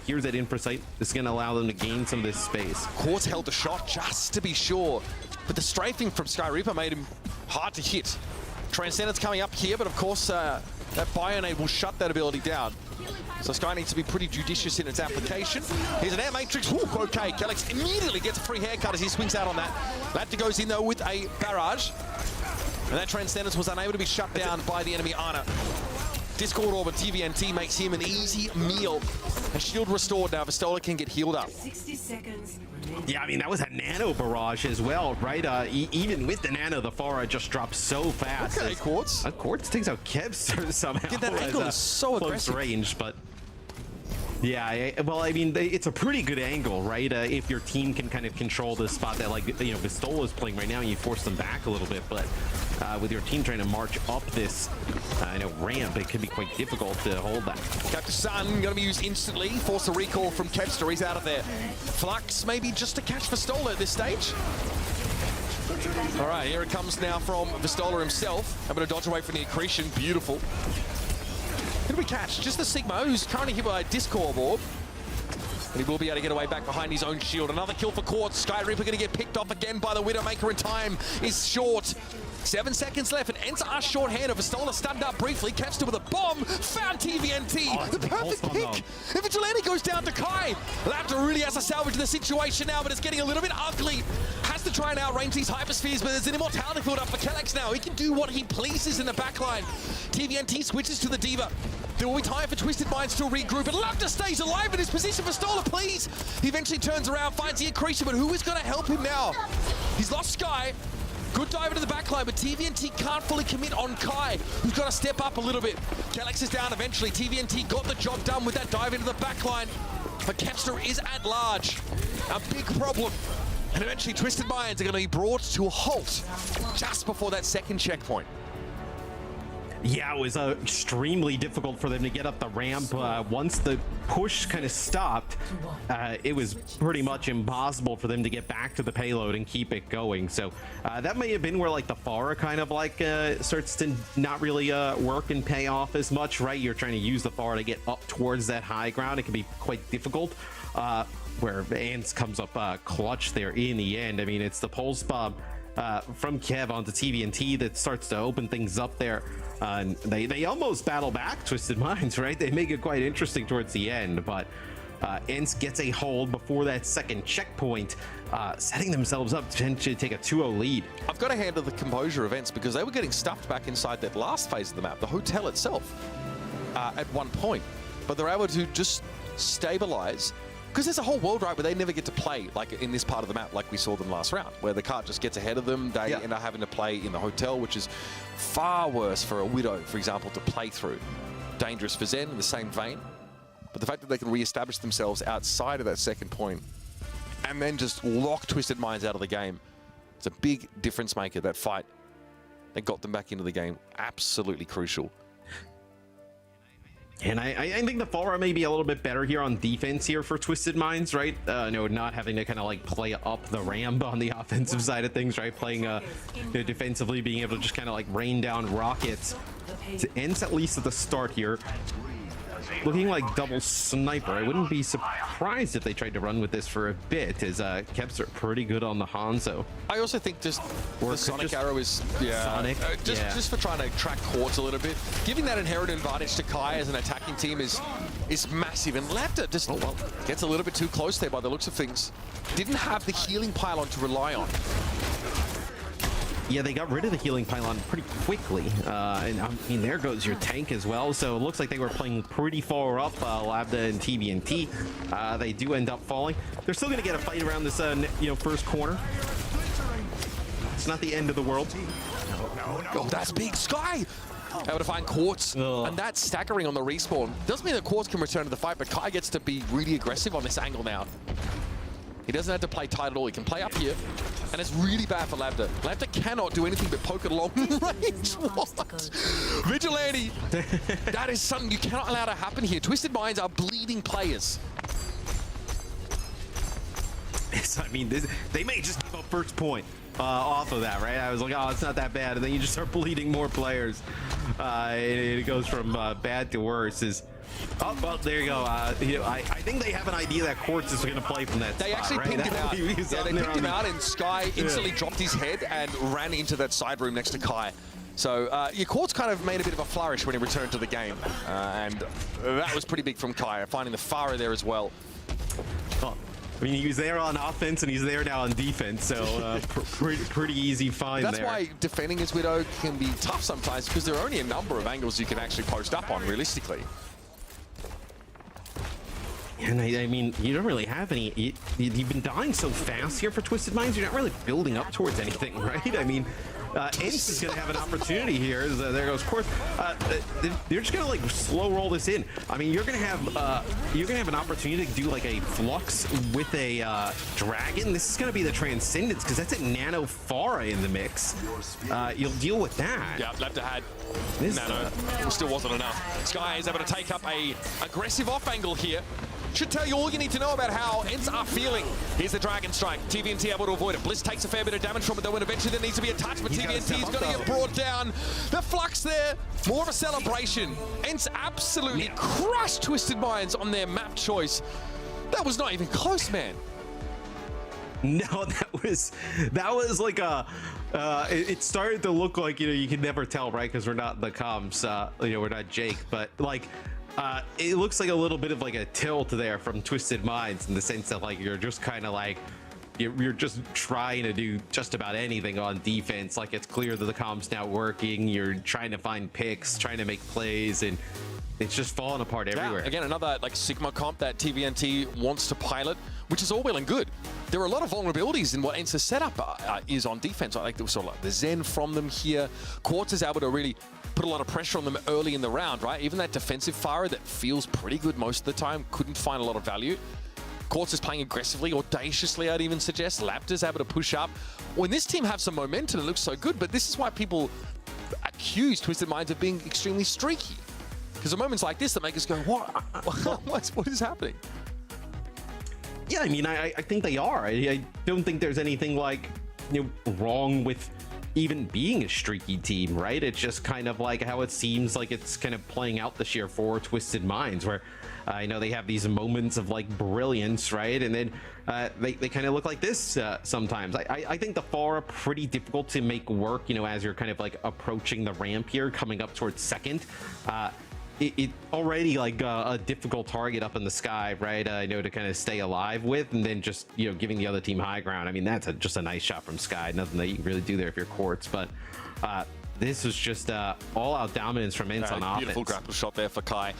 here's that Infrasight. This is going to allow them to gain some of this space. Quartz held the shot just to be sure, but the strafing from Sky Reaper made him hard to hit. Transcendence coming up here, but of course That Bionade will shut that ability down. So Sky needs to be pretty judicious in its application. Here's an air matrix. Ooh, okay, Kellex immediately gets a free haircut as he swings out on that. Lapta goes in though with a barrage. And that Transcendence was unable to be shut down by the enemy Ana. Discord Orb and TVNT makes him an easy meal. And shield restored now. Vistola can get healed up. 60 seconds. Yeah, I mean, that was a nano barrage as well, right? Even with the nano, the Pharah just drops so fast. Okay, Quartz. Quartz takes out Kevster somehow. Dude, that angle is so close aggressive. range, but yeah, well, I mean, it's a pretty good angle, right? If your team can kind of control the spot that, like, you know, Vistola is playing right now, and you force them back a little bit, but with your team trying to march up this, ramp, it could be quite difficult to hold that. Captain Sun going to be used instantly. Force a recall from Kevster. He's out of there. Flux maybe just to catch Vistola at this stage. All right, here it comes now from Vistola himself. Able to dodge away from the accretion. Beautiful. Who do we catch? Just the Sigma, who's currently hit by a Discord Orb. But he will be able to get away back behind his own shield. Another kill for Quartz. Sky Reaper going to get picked off again by the Widowmaker, and time is short. 7 seconds left, and ENCE are short-handed. Vistola stunned up briefly, catched him with a bomb, found TVNT. Oh, the perfect pick. And Vigilante goes down to Kai. Lapta really has to salvage the situation now, but it's getting a little bit ugly. Has to try and outrange these hyperspheres, but there's an immortality build up for Kellex now. He can do what he pleases in the backline. TVNT switches to the Diva. There will be time for Twisted Minds to regroup, but Lapta stays alive in his position. Vistola, please. He eventually turns around, finds the accretion, but who is going to help him now? He's lost Sky. Good dive into the backline, but TVNT can't fully commit on Kai, who's got to step up a little bit. Kellex is down eventually. TVNT got the job done with that dive into the backline, but Kevster is at large. A big problem. And eventually Twisted Minds are going to be brought to a halt just before that second checkpoint. Yeah, it was extremely difficult for them to get up the ramp. Once the push kind of stopped, it was pretty much impossible for them to get back to the payload and keep it going. So that may have been where like the Pharah kind of like starts to not really work and pay off as much, right? You're trying to use the Pharah to get up towards that high ground. It can be quite difficult. Where ENCE comes up clutch there in the end. I mean, it's the pulse bomb from Kev onto TVNT that starts to open things up there. And they almost battle back Twisted Minds, right? They make it quite interesting towards the end, but ENCE gets a hold before that second checkpoint, setting themselves up to take a 2-0 lead. I've got to handle the composure of ENCE because they were getting stuffed back inside that last phase of the map, the hotel itself, at one point. But they're able to just stabilize. Because there's a whole world, right, where they never get to play, like in this part of the map, like we saw them last round, where the cart just gets ahead of them. They end up having to play in the hotel, which is far worse for a Widow, for example, to play through. Dangerous for Zen in the same vein. But the fact that they can re-establish themselves outside of that second point and then just lock Twisted Minds out of the game, it's a big difference maker, that fight. They got them back into the game. Absolutely crucial. And I think the Pharah may be a little bit better here on defense here for Twisted Minds, right? Not having to kind of like play up the ramp on the offensive side of things, right? Playing defensively, being able to just kind of like rain down rockets. To ENCE at least at the start here. Looking like double sniper. I wouldn't be surprised if they tried to run with this for a bit, as Kevs are pretty good on the Hanzo. I also think just the Sonic Arrow is just for trying to track Quartz a little bit. Giving that inherent advantage to Kai as an attacking team is massive, and Lapta just gets a little bit too close there by the looks of things. Didn't have the healing pylon to rely on. Yeah, they got rid of the healing pylon pretty quickly. And I mean, there goes your tank as well. So it looks like they were playing pretty far up, Labda and TVNT. They do end up falling. They're still going to get a fight around this, first corner. It's not the end of the world. Oh, that's big. Sky! Able to find Quartz, and that's staggering on the respawn. Doesn't mean that Quartz can return to the fight, but Kai gets to be really aggressive on this angle now. He doesn't have to play tight at all. He can play up here, and it's really bad for Labda. Labda cannot do anything but poke at long range. What? Vigilante! That is something you cannot allow to happen here. Twisted Minds are bleeding players. I mean, they may just give up first point off of that, right? I was like, oh, it's not that bad, and then you just start bleeding more players. It goes from bad to worse. Oh, well, there you go. I think they have an idea that Quartz is going to play from that They spot, actually right? pinned him out. They pinned him out, and Sky instantly dropped his head and ran into that side room next to Kai. So your Quartz kind of made a bit of a flourish when he returned to the game. And that was pretty big from Kai, finding the Pharah there as well. Oh, I mean, he was there on offense and he's there now on defense, so pretty easy find there. That's why defending his Widow can be tough sometimes, because there are only a number of angles you can actually post up on, realistically. And I mean, you don't really have any. You've been dying so fast here for Twisted Minds. You're not really building up towards anything, right? I mean, ENCE is going to have an opportunity here. There goes Quartz. They're just going to like slow roll this in. I mean, you're going to have an opportunity to do like a Flux with a Dragon. This is going to be the Transcendence, because that's a Nano Pharah in the mix. You'll deal with that. Yeah, left had Nano. Still wasn't enough. Sky is able to take up a aggressive off angle here. Should tell you all you need to know about how ENCE are feeling. Here's the Dragon Strike. TVNT able to avoid it. Bliss takes a fair bit of damage from it, though, and eventually there needs to be a touch, but TVNT is going to get brought down. The Flux there, more of a celebration. ENCE absolutely crushed Twisted Minds on their map choice. That was not even close, man. No, that was like a. It started to look like, you know, you can never tell, right? Because we're not the comms, you know, we're not Jake, but like. It looks like a little bit of like a tilt there from Twisted Minds, in the sense that like you're just kind of like you're just trying to do just about anything on defense. Like, it's clear that the comp's not working. You're trying to find picks, trying to make plays, and it's just falling apart everywhere. Again, another like Sigma comp that TVNT wants to pilot, which is all well and good. There are a lot of vulnerabilities in what ENCE's setup is on defense. I like sort of like the Zen from them here. Quartz is able to really put a lot of pressure on them early in the round, right? Even that defensive Pharah that feels pretty good most of the time couldn't find a lot of value. Quartz is playing aggressively, audaciously, I'd even suggest. Laptor's able to push up. When this team have some momentum, it looks so good, but this is why people accuse Twisted Minds of being extremely streaky. Because at moments like this that make us go, what is happening? Yeah, I mean, I think they are. I don't think there's anything like, you know, wrong with even being a streaky team, right? It's just kind of like how it seems like it's kind of playing out this year for Twisted Minds, where I know they have these moments of like brilliance, right? And then they kind of look like this sometimes. I think the Pharah are pretty difficult to make work, you know, as you're kind of like approaching the ramp here, coming up towards second. It already like a difficult target up in the sky, right? I know, to kind of stay alive with, and then just, you know, giving the other team high ground. I mean, that's just a nice shot from Sky. Nothing that you can really do there if you're Quartz, but this was just all-out dominance from ENCE on offense. Beautiful grapple shot there for Kai.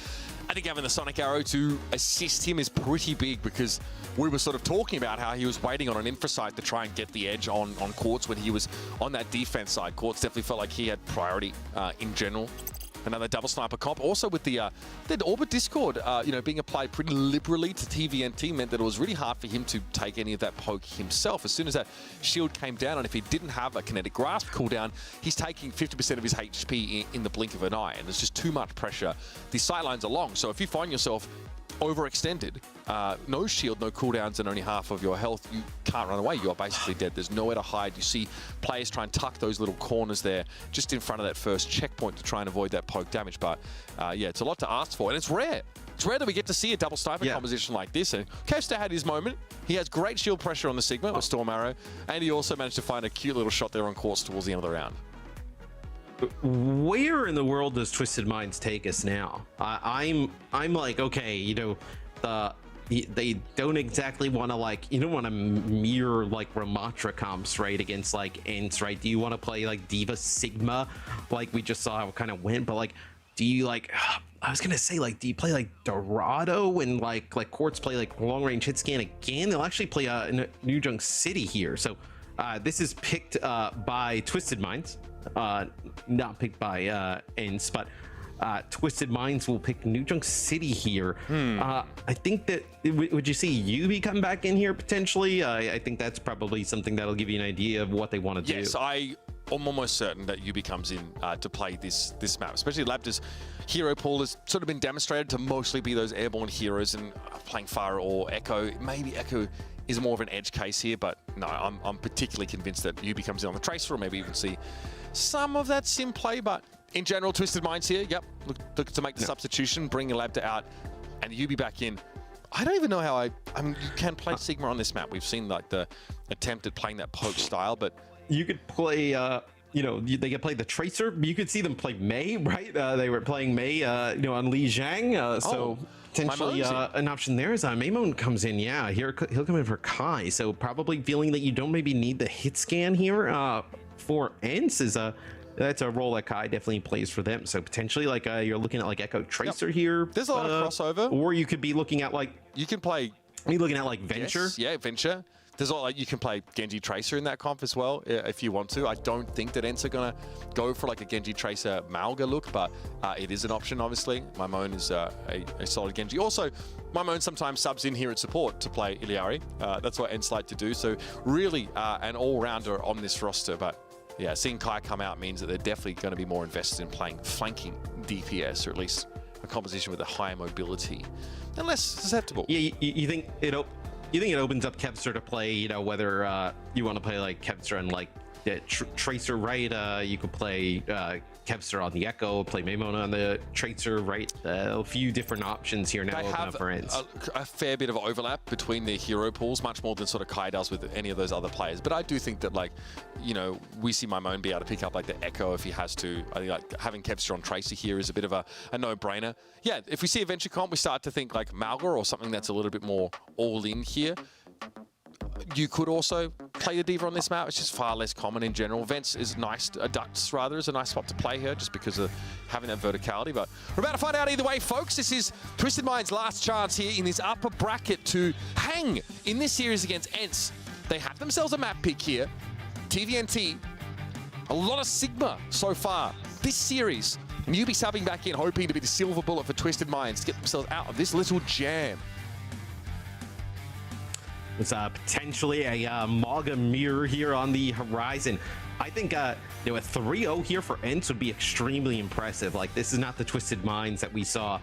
I think having the Sonic Arrow to assist him is pretty big, because we were sort of talking about how he was waiting on an infra side to try and get the edge on Quartz when he was on that defense side. Quartz definitely felt like he had priority in general. Another double sniper comp. Also with the Orbit Discord, you know, being applied pretty liberally to TVNT meant that it was really hard for him to take any of that poke himself. As soon as that shield came down, and if he didn't have a kinetic grasp cooldown, he's taking 50% of his HP in the blink of an eye, and there's just too much pressure. The sightlines are long, so if you find yourself overextended, no shield, no cooldowns, and only half of your health, you can't run away. You're basically dead. There's nowhere to hide. You see players try and tuck those little corners there just in front of that first checkpoint to try and avoid that poke damage. But yeah, it's a lot to ask for, and it's rare. It's rare that we get to see a double sniper composition like this. And Kester had his moment. He has great shield pressure on the Sigma with Storm Arrow, and he also managed to find a cute little shot there on Quartz towards the end of the round. Where in the world does Twisted Minds take us now? I'm like, okay, you know, they don't exactly want to, like, you don't want to mirror like Ramatra comps, right, against like ENCE, right? Do you want to play like Diva Sigma, like we just saw how it kind of went? But like, do you like, I was gonna say, like, do you play like Dorado and like Quartz play like long range hit scan again? They'll actually play in New Junk City here. So this is picked by Twisted Minds. Not picked by ENCE, but Twisted Minds will pick New Junk City here. I think that, would you see Yubi come back in here potentially? I think that's probably something that'll give you an idea of what they want to do. Yes, I'm almost certain that Yubi comes in to play this map, especially Laptor's hero pool has sort of been demonstrated to mostly be those airborne heroes, and playing Pharah or Echo. Maybe Echo is more of an edge case here, but no, I'm particularly convinced that Yubi comes in on the Tracer, or maybe even see some of that sim play. But in general, Twisted Minds here, look to make the substitution, bring Laptor out, and Yubi back in. I don't even know how I mean, you can play Sigma on this map. We've seen like the attempt at playing that poke style, but you could play you know, they could play the Tracer. You could see them play Mei, right? They were playing Mei, you know, on Li Zhang. So potentially an option there is Maimon comes in. Yeah, he'll come in for Kai. So probably feeling that you don't maybe need the hit scan here for ENCE is that's a role that Kai definitely plays for them. So potentially, like you're looking at like Echo Tracer here. There's a lot of crossover. Or you could be looking at like you can play. Are you looking at like Venture? Yes, yeah, Venture. There's a lot like you can play Genji Tracer in that comp as well if you want to. I don't think that ENCE are gonna go for like a Genji Tracer Malga look, but it is an option. Obviously, Maimon is a solid Genji. Also, Maimon sometimes subs in here at support to play Iliari. That's what ENCE like to do. So really an all-rounder on this roster, but. Yeah, seeing Kai come out means that they're definitely going to be more invested in playing flanking DPS, or at least a composition with a higher mobility and less susceptible. Yeah, you think it opens up Kevster to play, you know, whether you want to play like Kevster and like Tracer, right? You could play Kevster on the Echo, play Maimon on the Tracer, right? A few different options here now. They have a fair bit of overlap between their hero pools, much more than sort of Kai does with any of those other players. But I do think that, like, you know, we see Maimon be able to pick up like the Echo if he has to. I think like having Kevster on Tracer here is a bit of a no-brainer. Yeah, if we see a Venture comp, we start to think like Malga or something that's a little bit more all-in here. You could also play the D.Va on this map. It's just far less common in general. Vents is nice, Ducts rather is a nice spot to play here just because of having that verticality. But we're about to find out either way, folks. This is Twisted Minds' last chance here in this upper bracket to hang in this series against ENCE. They have themselves a map pick here. TVNT, a lot of Sigma so far this series. And UB subbing back in, hoping to be the silver bullet for Twisted Minds to get themselves out of this little jam. It's potentially a Maga mirror here on the horizon. I think you know, a 3-0 here for ENCE would be extremely impressive. Like, this is not the Twisted Minds that we saw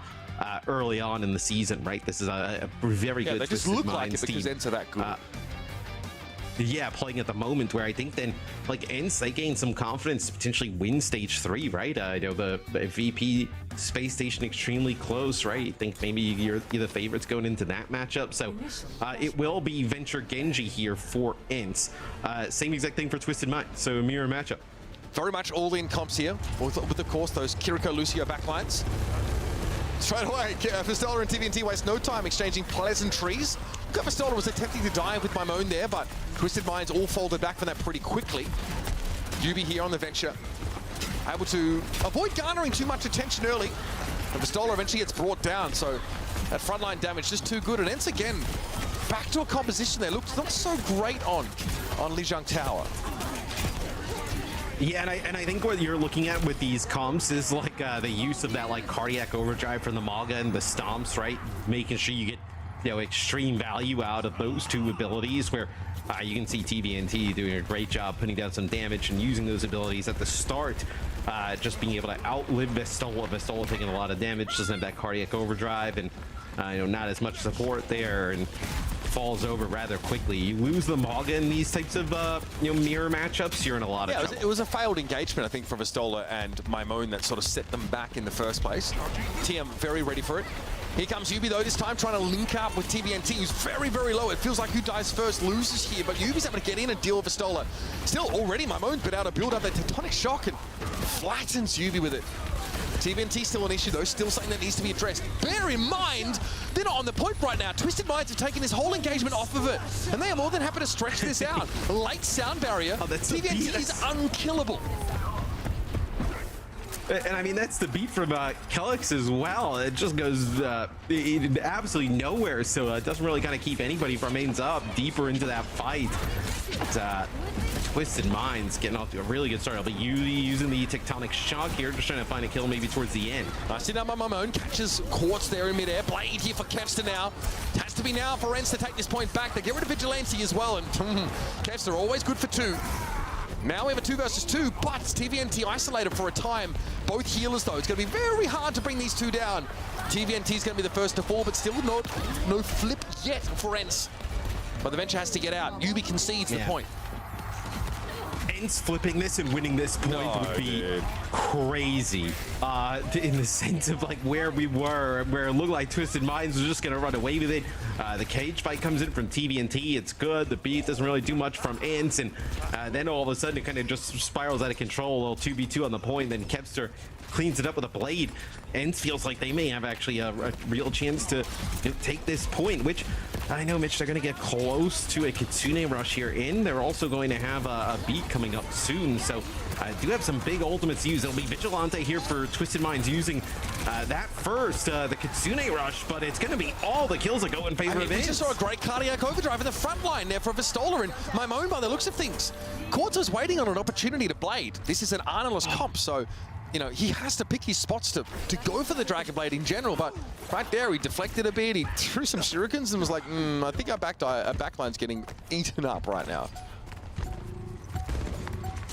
early on in the season, right? This is a very good they just Twisted look Minds like it because ENCE are that good. Yeah, playing at the moment where I think then, like, ENCE, they gain some confidence to potentially win stage 3, right? You know, the VP space station extremely close, right? I think maybe you're the favorites going into that matchup. So it will be Venture Genji here for ENCE. Same exact thing for Twisted Minds, so a mirror matchup. Very much all-in comps here, with of course those Kiriko Lucio backlines. Straight away, Pistola and TVNT waste no time exchanging pleasantries. Pistola was attempting to dive with Maimon there, but Twisted Minds all folded back from that pretty quickly. UB here on the Venture, able to avoid garnering too much attention early. And Pistola eventually gets brought down, so that frontline damage just too good. And ENCE again, back to a composition they looked not so great on Lijiang Tower. Yeah, and I think what you're looking at with these comps is like the use of that like cardiac overdrive from the Maga and the stomps, right? Making sure you get, you know, extreme value out of those two abilities where you can see TVNT doing a great job putting down some damage and using those abilities at the start, just being able to outlive Pistola. Pistola taking a lot of damage, doesn't have that cardiac overdrive, and you know, not as much support there, and falls over rather quickly. You lose the Maga in these types of you know, mirror matchups, you're in a lot of trouble. It was a failed engagement, I think, for Pistola and Maimon that sort of set them back in the first place. TM very ready for it. Here comes UB though, this time trying to link up with TVNT, who's very, very low. It feels like who dies first loses here, but UB's able to get in and deal with Pistola. Still, already Maimon's been able to build up that tectonic shock and flattens UB with it. TVNT still an issue though, still something that needs to be addressed. Bear in mind, they're not on the point right now. Twisted Minds have taken this whole engagement off of it, and they are more than happy to stretch this out. Late sound barrier, TVNT is unkillable. And I mean, that's the beat from Kelix as well. It just goes absolutely nowhere, so it doesn't really kind of keep anybody from mains up deeper into that fight. But, Twisted Minds getting off to a really good start. I'll be using the tectonic shock here, just trying to find a kill maybe towards the end. Nice down by Maimon, catches Quartz there in midair. Blade here for Kevster now. Has to be now for ENCE to take this point back. They get rid of Vigilante as well, and Kevster always good for 2. Now we have a 2 versus 2, but TVNT isolated for a time. Both healers though. It's going to be very hard to bring these 2 down. TVNT is going to be the first to fall, but still no flip yet for ENCE. But the Venture has to get out. UB concedes the point. ENCE flipping this and winning this point would be crazy. In the sense of like where we were, where it looked like Twisted Minds was just gonna run away with it. The cage fight comes in from TVNT. It's good. The beat doesn't really do much from ENCE, and then all of a sudden it kind of just spirals out of control. A little 2v2 on the point. Then Kepster cleans it up with a blade. ENCE feels like they may have actually a real chance to take this point, which I know, Mitch, they're going to get close to a Kitsune rush here in. They're also going to have a beat coming up soon, so I do have some big ultimates used. It'll be Vigilante here for Twisted Minds using that first, the Kitsune rush, but it's going to be all the kills that go in favor of ENCE. We just saw a great cardiac overdrive in the front line there for Vistola, and Maimone, by the looks of things, Quartz was waiting on an opportunity to blade. This is an Arnalus comp, so you know, he has to pick his spots to go for the Dragon Blade in general, but right there, he deflected a bit, he threw some shurikens and was like, I think our backline's getting eaten up right now.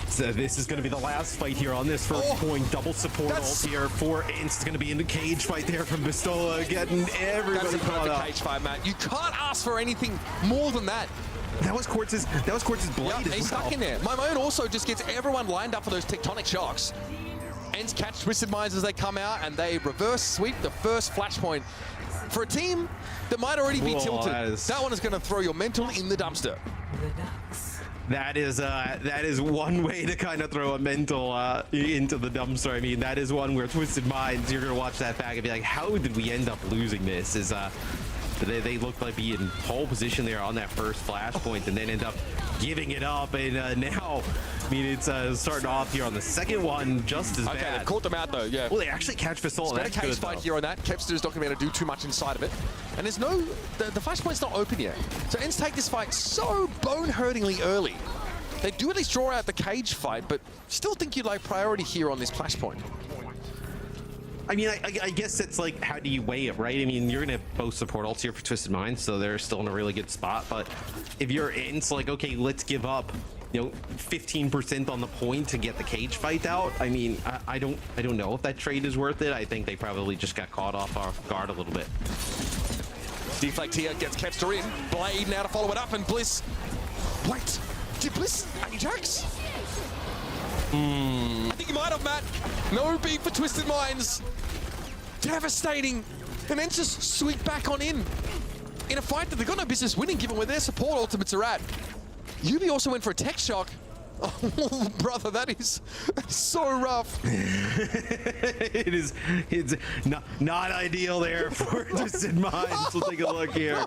So this is going to be the last fight here on this first point. Double support ult here for ENCE. It's going to be in the cage fight there from Vistola, getting everybody That's a caught perfect up. cage fight, Matt. You can't ask for anything more than that. That was Quartz's blade as He's well. stuck in there. Maimone also just gets everyone lined up for those tectonic shocks. ENCE catch Twisted Minds as they come out, and they reverse sweep the first flashpoint for a team that might already be tilted. That one is going to throw your mental in the dumpster. That is one way to kind of throw a mental into the dumpster. I mean, that is one where Twisted Minds, you're going to watch that back and be like, how did we end up losing this? They looked like be in pole position there on that first flashpoint and then end up giving it up. And now, I mean, it's starting off here on the second one just as bad. Okay, they've caught them out though, yeah. Well, they actually catch Vistola. It's been a case fight here on that. Kepster's not going to be able to do too much inside of it. And there's no, the flashpoint's not open yet. So ENCE take this fight so bone-hurtingly early. They do at least draw out the cage fight, but still think you'd like priority here on this flashpoint. I mean, I guess it's like, how do you weigh it, right? I mean, you're going to have both support ults here for Twisted Minds, so they're still in a really good spot. But if you're ENCE, like, okay, let's give up, 15% on the point to get the cage fight out. I mean, I don't know if that trade is worth it. I think they probably just got caught off guard a little bit. Deflect here gets Kepster in. Blade now to follow it up, and Bliss. Wait, did Bliss Ajax? I think he might have, Matt. No beat for Twisted Minds. Devastating. And then just sweep back on in a fight that they've got no business winning given where their support ultimates are at. Yubi also went for a tech shock. Oh, brother, that is so rough. It's not ideal there for Twisted Minds. We'll take a look here.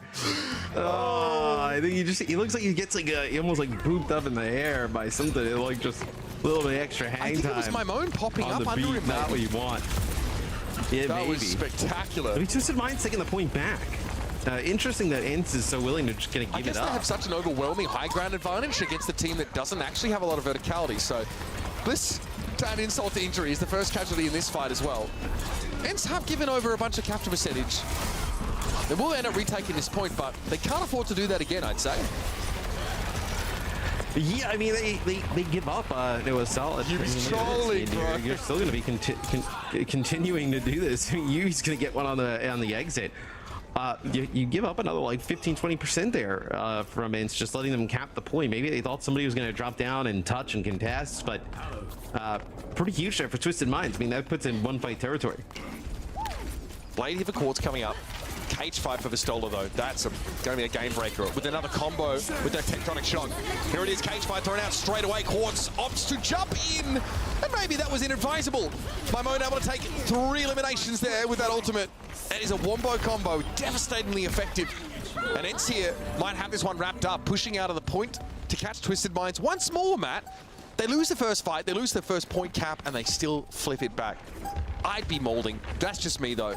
Oh, I think he looks like he gets like he almost like booped up in the air by something like just a little bit extra hang time. I think it was Maimone popping up under him. Not what you want. Yeah, that maybe. was spectacular. I mean, Twisted Minds taking the point back. Interesting that ENCE is so willing to just kind of give it up. I guess they have such an overwhelming high ground advantage against the team that doesn't actually have a lot of verticality. So Bliss, to add insult to injury, is the first casualty in this fight as well. ENCE have given over a bunch of capture percentage. They will end up retaking this point, but they can't afford to do that again, I'd say. Yeah, I mean, they give up. It was solid. Yubi's trolling, bro. You're still going to be continuing to do this. Yubi's going to get one on the exit. You give up another like 15-20% there from ENCE, just letting them cap the point. Maybe they thought somebody was going to drop down and touch and contest, but pretty huge there for Twisted Minds. I mean, that puts in one fight territory. Blade here for Quartz coming up. Cage fight for Vistola though. That's going to be a game breaker with another combo with that tectonic shock. Here it is, cage fight thrown out straight away. Quartz opts to jump in, and maybe that was inadvisable. Maimone able to take 3 eliminations there with that ultimate. That is a wombo combo, devastatingly effective. And ENCE here might have this one wrapped up, pushing out of the point to catch Twisted Minds once more, Matt. They lose the first fight, they lose their first point cap, and they still flip it back. I'd be molding. That's just me though.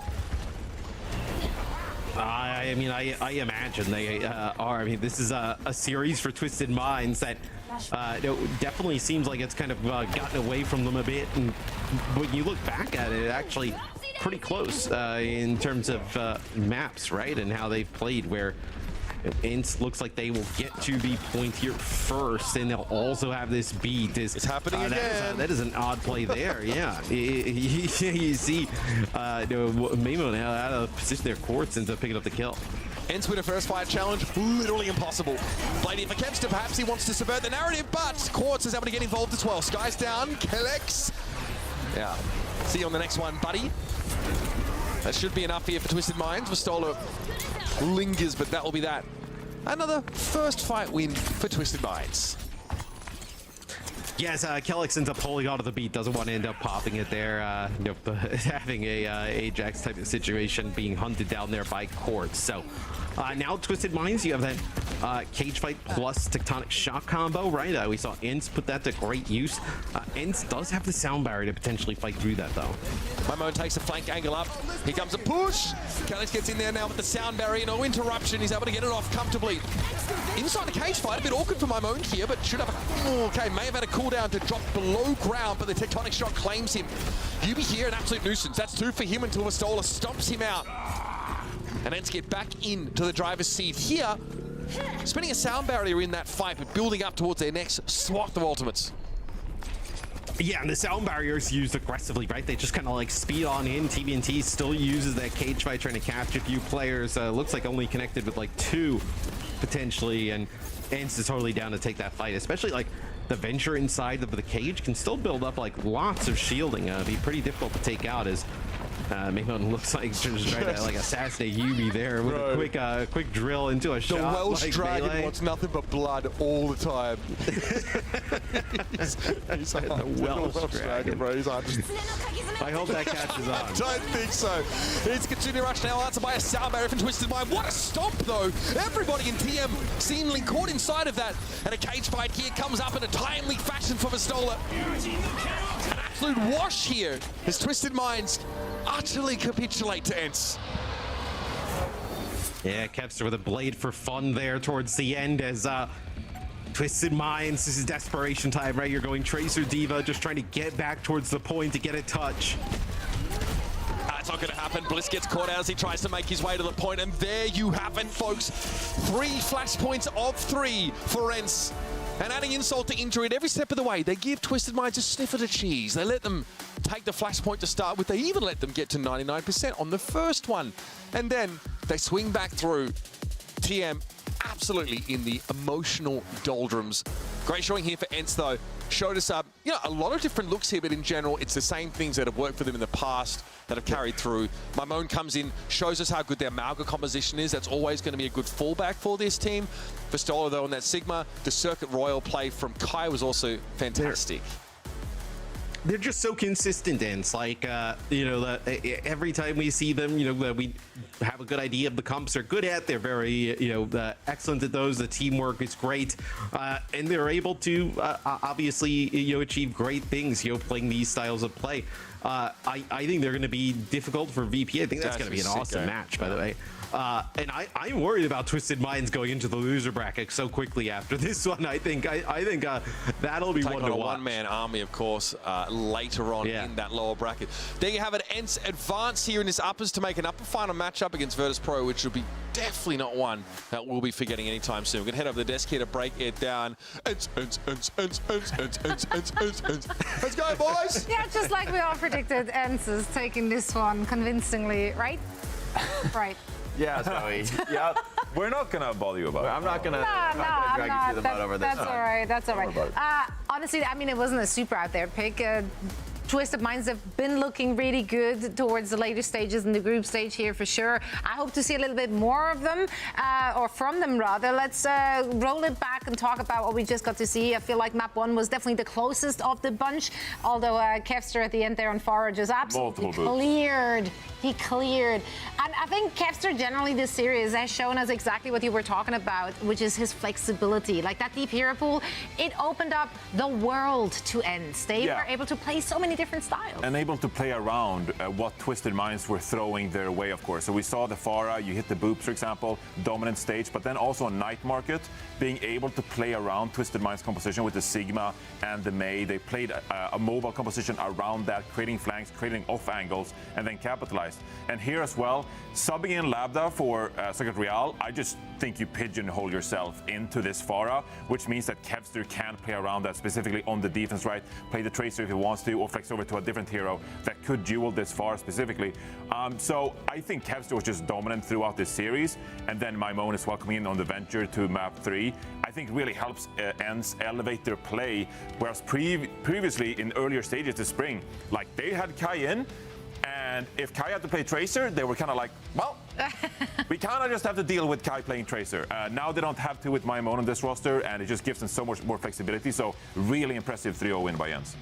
I mean, I imagine they are. I mean, this is a series for Twisted Minds that definitely seems like it's kind of gotten away from them a bit. And when you look back at it, actually pretty close in terms of maps, right? And how they've played, where ENCE looks like they will get to the point here first, and they'll also have this beat. It's happening again. That is an odd play there, yeah. You see, Maimone now out of position there. Quartz ends up picking up the kill. ENCE win a first fight challenge, literally impossible. Blady for Kempster, perhaps he wants to subvert the narrative, but Quartz is able to get involved as well. Sky's down, collects. Yeah, see you on the next one, buddy. That should be enough here for Twisted Minds. Vastola lingers, but that will be that. Another first fight win for Twisted Minds. Yes, Kellex ends up pulling out of the beat, doesn't want to end up popping it there. Having a Ajax type of situation, being hunted down there by Quartz. So now Twisted Minds, you have that cage fight plus tectonic shock combo, right? We saw ENCE put that to great use. ENCE does have the sound barrier to potentially fight through that, though. Mimone takes a flank angle up. Here comes a push. Kellex gets in there now with the sound barrier. No interruption. He's able to get it off comfortably. Inside the cage fight, a bit awkward for Mimone here, but should have a... Okay, may have had a cooldown to drop below ground, but the tectonic shock claims him. Yubi here, an absolute nuisance. That's 2 for him until Vastola stomps him out. And ENCE get back into the driver's seat here. Spinning a sound barrier in that fight, but building up towards their next swath of ultimates. Yeah, and the sound barrier is used aggressively, right? They just kind of like speed on in. TBNT still uses that cage fight trying to capture a few players. Looks like only connected with like 2 potentially, and ENCE is totally down to take that fight, especially like the venture inside of the cage can still build up like lots of shielding. Be pretty difficult to take out as Mimone looks like just trying to like assassinate Yubi there with a quick drill into a shot. The Welsh like dragon melee. wants nothing but blood all the time. he's The Welsh dragon. bro. He's hard. I hope that catches on. I don't think so. It's Katsuni Rush now, answered by a sound barrier from Twisted Mind. What a stop, though. Everybody in TM seemingly caught inside of that. And a cage fight here comes up in a timely fashion for Vastola. An absolute wash here as Twisted Minds utterly capitulate to ENCE. Yeah, Kempster with a blade for fun there towards the end as Twisted Minds, this is desperation time, right? You're going Tracer Diva, just trying to get back towards the point to get a touch. It's not going to happen. Bliss gets caught out as he tries to make his way to the point, and there you have it, folks. 3 flashpoints of 3 for ENCE. And adding insult to injury at every step of the way, they give Twisted Minds a sniff of the cheese. They let them take the flashpoint to start with. They even let them get to 99% on the first one. And then they swing back through. TM absolutely in the emotional doldrums. Great showing here for ENCE, though. Showed us a lot of different looks here, but in general, it's the same things that have worked for them in the past that have carried through. Mimone comes in, shows us how good their Malga composition is. That's always going to be a good fallback for this team. Vastola, though, on that Sigma, the Circuit Royal play from Kai was also fantastic. They're just so consistent, ENCE. Like, every time we see them, we have a good idea of the comps they're good at. They're very, excellent at those. The teamwork is great. And they're able to, obviously, achieve great things, playing these styles of play. I think they're going to be difficult for VP. I think that's going to be an awesome match, by the way. And I'm worried about Twisted Minds going into the loser bracket so quickly after this one. I think that'll be one to watch. One-man army, of course, later on in that lower bracket. There you have it. ENCE advance here in this uppers to make an upper final matchup against Virtus Pro, which will be definitely not one that we'll be forgetting anytime soon. We're going to head over the desk here to break it down. ENCE. Let's go, boys! Yeah, just like we all predicted, ENCE is taking this one convincingly, right? Right. Yeah, Zoe. Yeah, we're not gonna bother you about it. I'm not gonna I'm drag you through the mud over this. That's all right. That's all right. Honestly, I mean, it wasn't a super out there pick. Twisted Minds have been looking really good towards the later stages in the group stage here for sure. I hope to see a little bit more of them, or from them rather. Let's roll it back and talk about what we just got to see. I feel like map 1 was definitely the closest of the bunch, although Kevster at the end there on Farah just absolutely cleared. He cleared. And I think Kevster generally this series has shown us exactly what you were talking about, which is his flexibility. Like that deep hero pool, it opened up the world to ENCE. They were able to play so many different styles. And able to play around what Twisted Minds were throwing their way, of course. So we saw the Farah, you hit the boobs, for example, dominant stage, but then also on Night Market, being able to play around Twisted Minds composition with the Sigma and the Mei. They played a mobile composition around that, creating flanks, creating off angles, and then capitalized. And here as well, subbing in Labda for Circuit Real, I just think you pigeonhole yourself into this Farah, which means that Kevster can play around that, specifically on the defense, right? Play the Tracer if he wants to, or flex flex over to a different hero that could duel this far specifically. So I think Kevster was just dominant throughout this series, and then Maimonis welcoming in on the venture to map 3, I think really helps ENCE elevate their play, whereas previously in earlier stages this spring, like they had Kai in, and if Kai had to play Tracer, they were kind of like, well, we kind of just have to deal with Kai playing Tracer. Now they don't have to with Maimon on this roster, and it just gives them so much more flexibility. So really impressive 3-0 win by ENCE.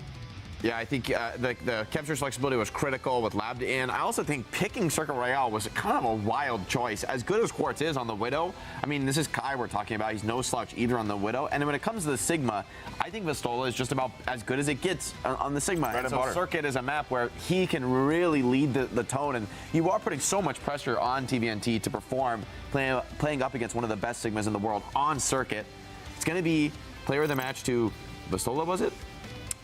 Yeah, I think the Kevster's flexibility was critical with Lab in. I also think picking Circuit Royale was kind of a wild choice. As good as Quartz is on the Widow, I mean, this is Kai we're talking about. He's no slouch either on the Widow. And when it comes to the Sigma, I think Vistola is just about as good as it gets on the Sigma. And so Circuit is a map where he can really lead the tone. And you are putting so much pressure on TVNT to perform, playing up against one of the best Sigmas in the world on Circuit. It's going to be player of the match to Vistola, was it?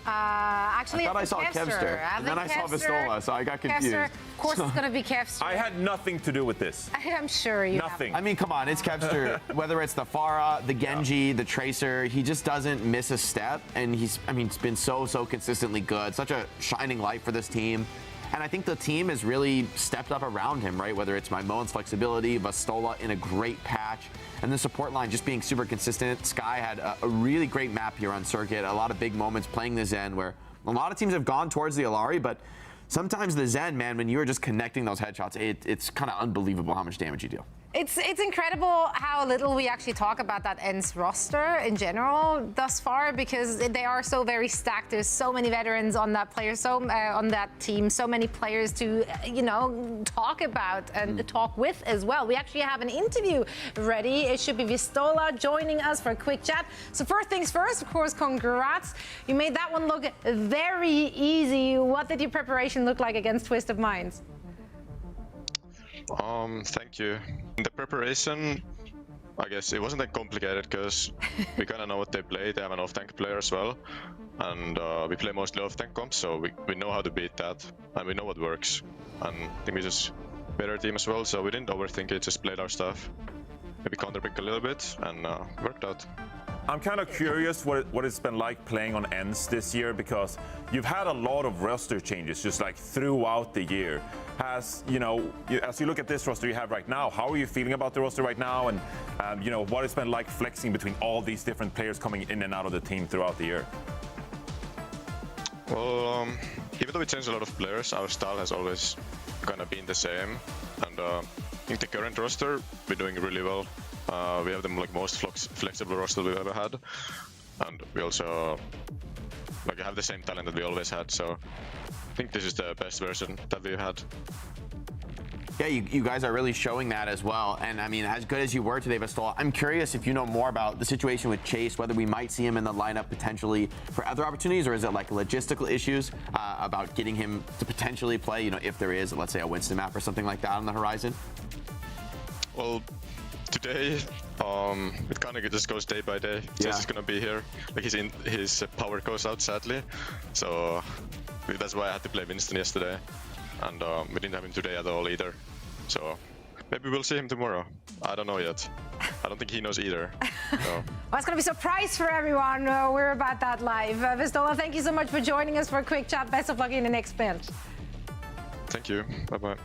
Actually, I thought I saw Kevster, and then I saw Vistola, so I got confused. Kevster, of course, it's going to be Kevster. I had nothing to do with this. I'm sure you Nothing. have. I mean, come on, it's Kevster. Whether it's the Pharah, the Genji, the Tracer, he just doesn't miss a step, and he's been so consistently good. Such a shining light for this team. And I think the team has really stepped up around him, right? Whether it's Maimon's flexibility, Vistola in a great patch, and the support line just being super consistent. Sky had a really great map here on Circuit. A lot of big moments playing the Zen where a lot of teams have gone towards the Illari, but sometimes the Zen, man, when you're just connecting those headshots, it's kind of unbelievable how much damage you do. It's incredible how little we actually talk about that ENCE roster in general thus far, because they are so very stacked. There's so many veterans on that player, on that team, so many players to talk about and talk with as well. We actually have an interview ready. It should be Vistola joining us for a quick chat. So first things first, of course, congrats. You made that one look very easy. What did your preparation look like against Twisted Minds? Thank you. The preparation, I guess it wasn't that complicated because we kind of know what they play. They have an off-tank player as well, and we play mostly off-tank comps, so we know how to beat that, and we know what works. And I think we just made our team as well, so we didn't overthink it, just played our stuff. Maybe counterpick a little bit, and worked out. I'm kind of curious what it's been like playing on ENCE this year, because you've had a lot of roster changes just like throughout the year. As you look at this roster you have right now, how are you feeling about the roster right now, and what it's been like flexing between all these different players coming in and out of the team throughout the year? Well, even though we changed a lot of players, our style has always kind of been the same, and I think the current roster we're doing really well. We have the most flexible roster we've ever had, and we also have the same talent that we always had, so I think this is the best version that we've had. Yeah, you guys are really showing that as well. And I mean, as good as you were today, Vistola, I'm curious if you know more about the situation with Chase, whether we might see him in the lineup potentially for other opportunities, or is it like logistical issues about getting him to potentially play, if there is, let's say, a Winston map or something like that on the horizon? Well, today, it kind of just goes day by day. Chase is gonna be here. Like his power goes out, sadly. So that's why I had to play Winston yesterday. And we didn't have him today at all either. So maybe we'll see him tomorrow. I don't know yet. I don't think he knows either. So. Well, it's going to be a surprise for everyone. We're about that live. Vistola, thank you so much for joining us for a quick chat. Best of luck in the next bench. Thank you. Bye-bye.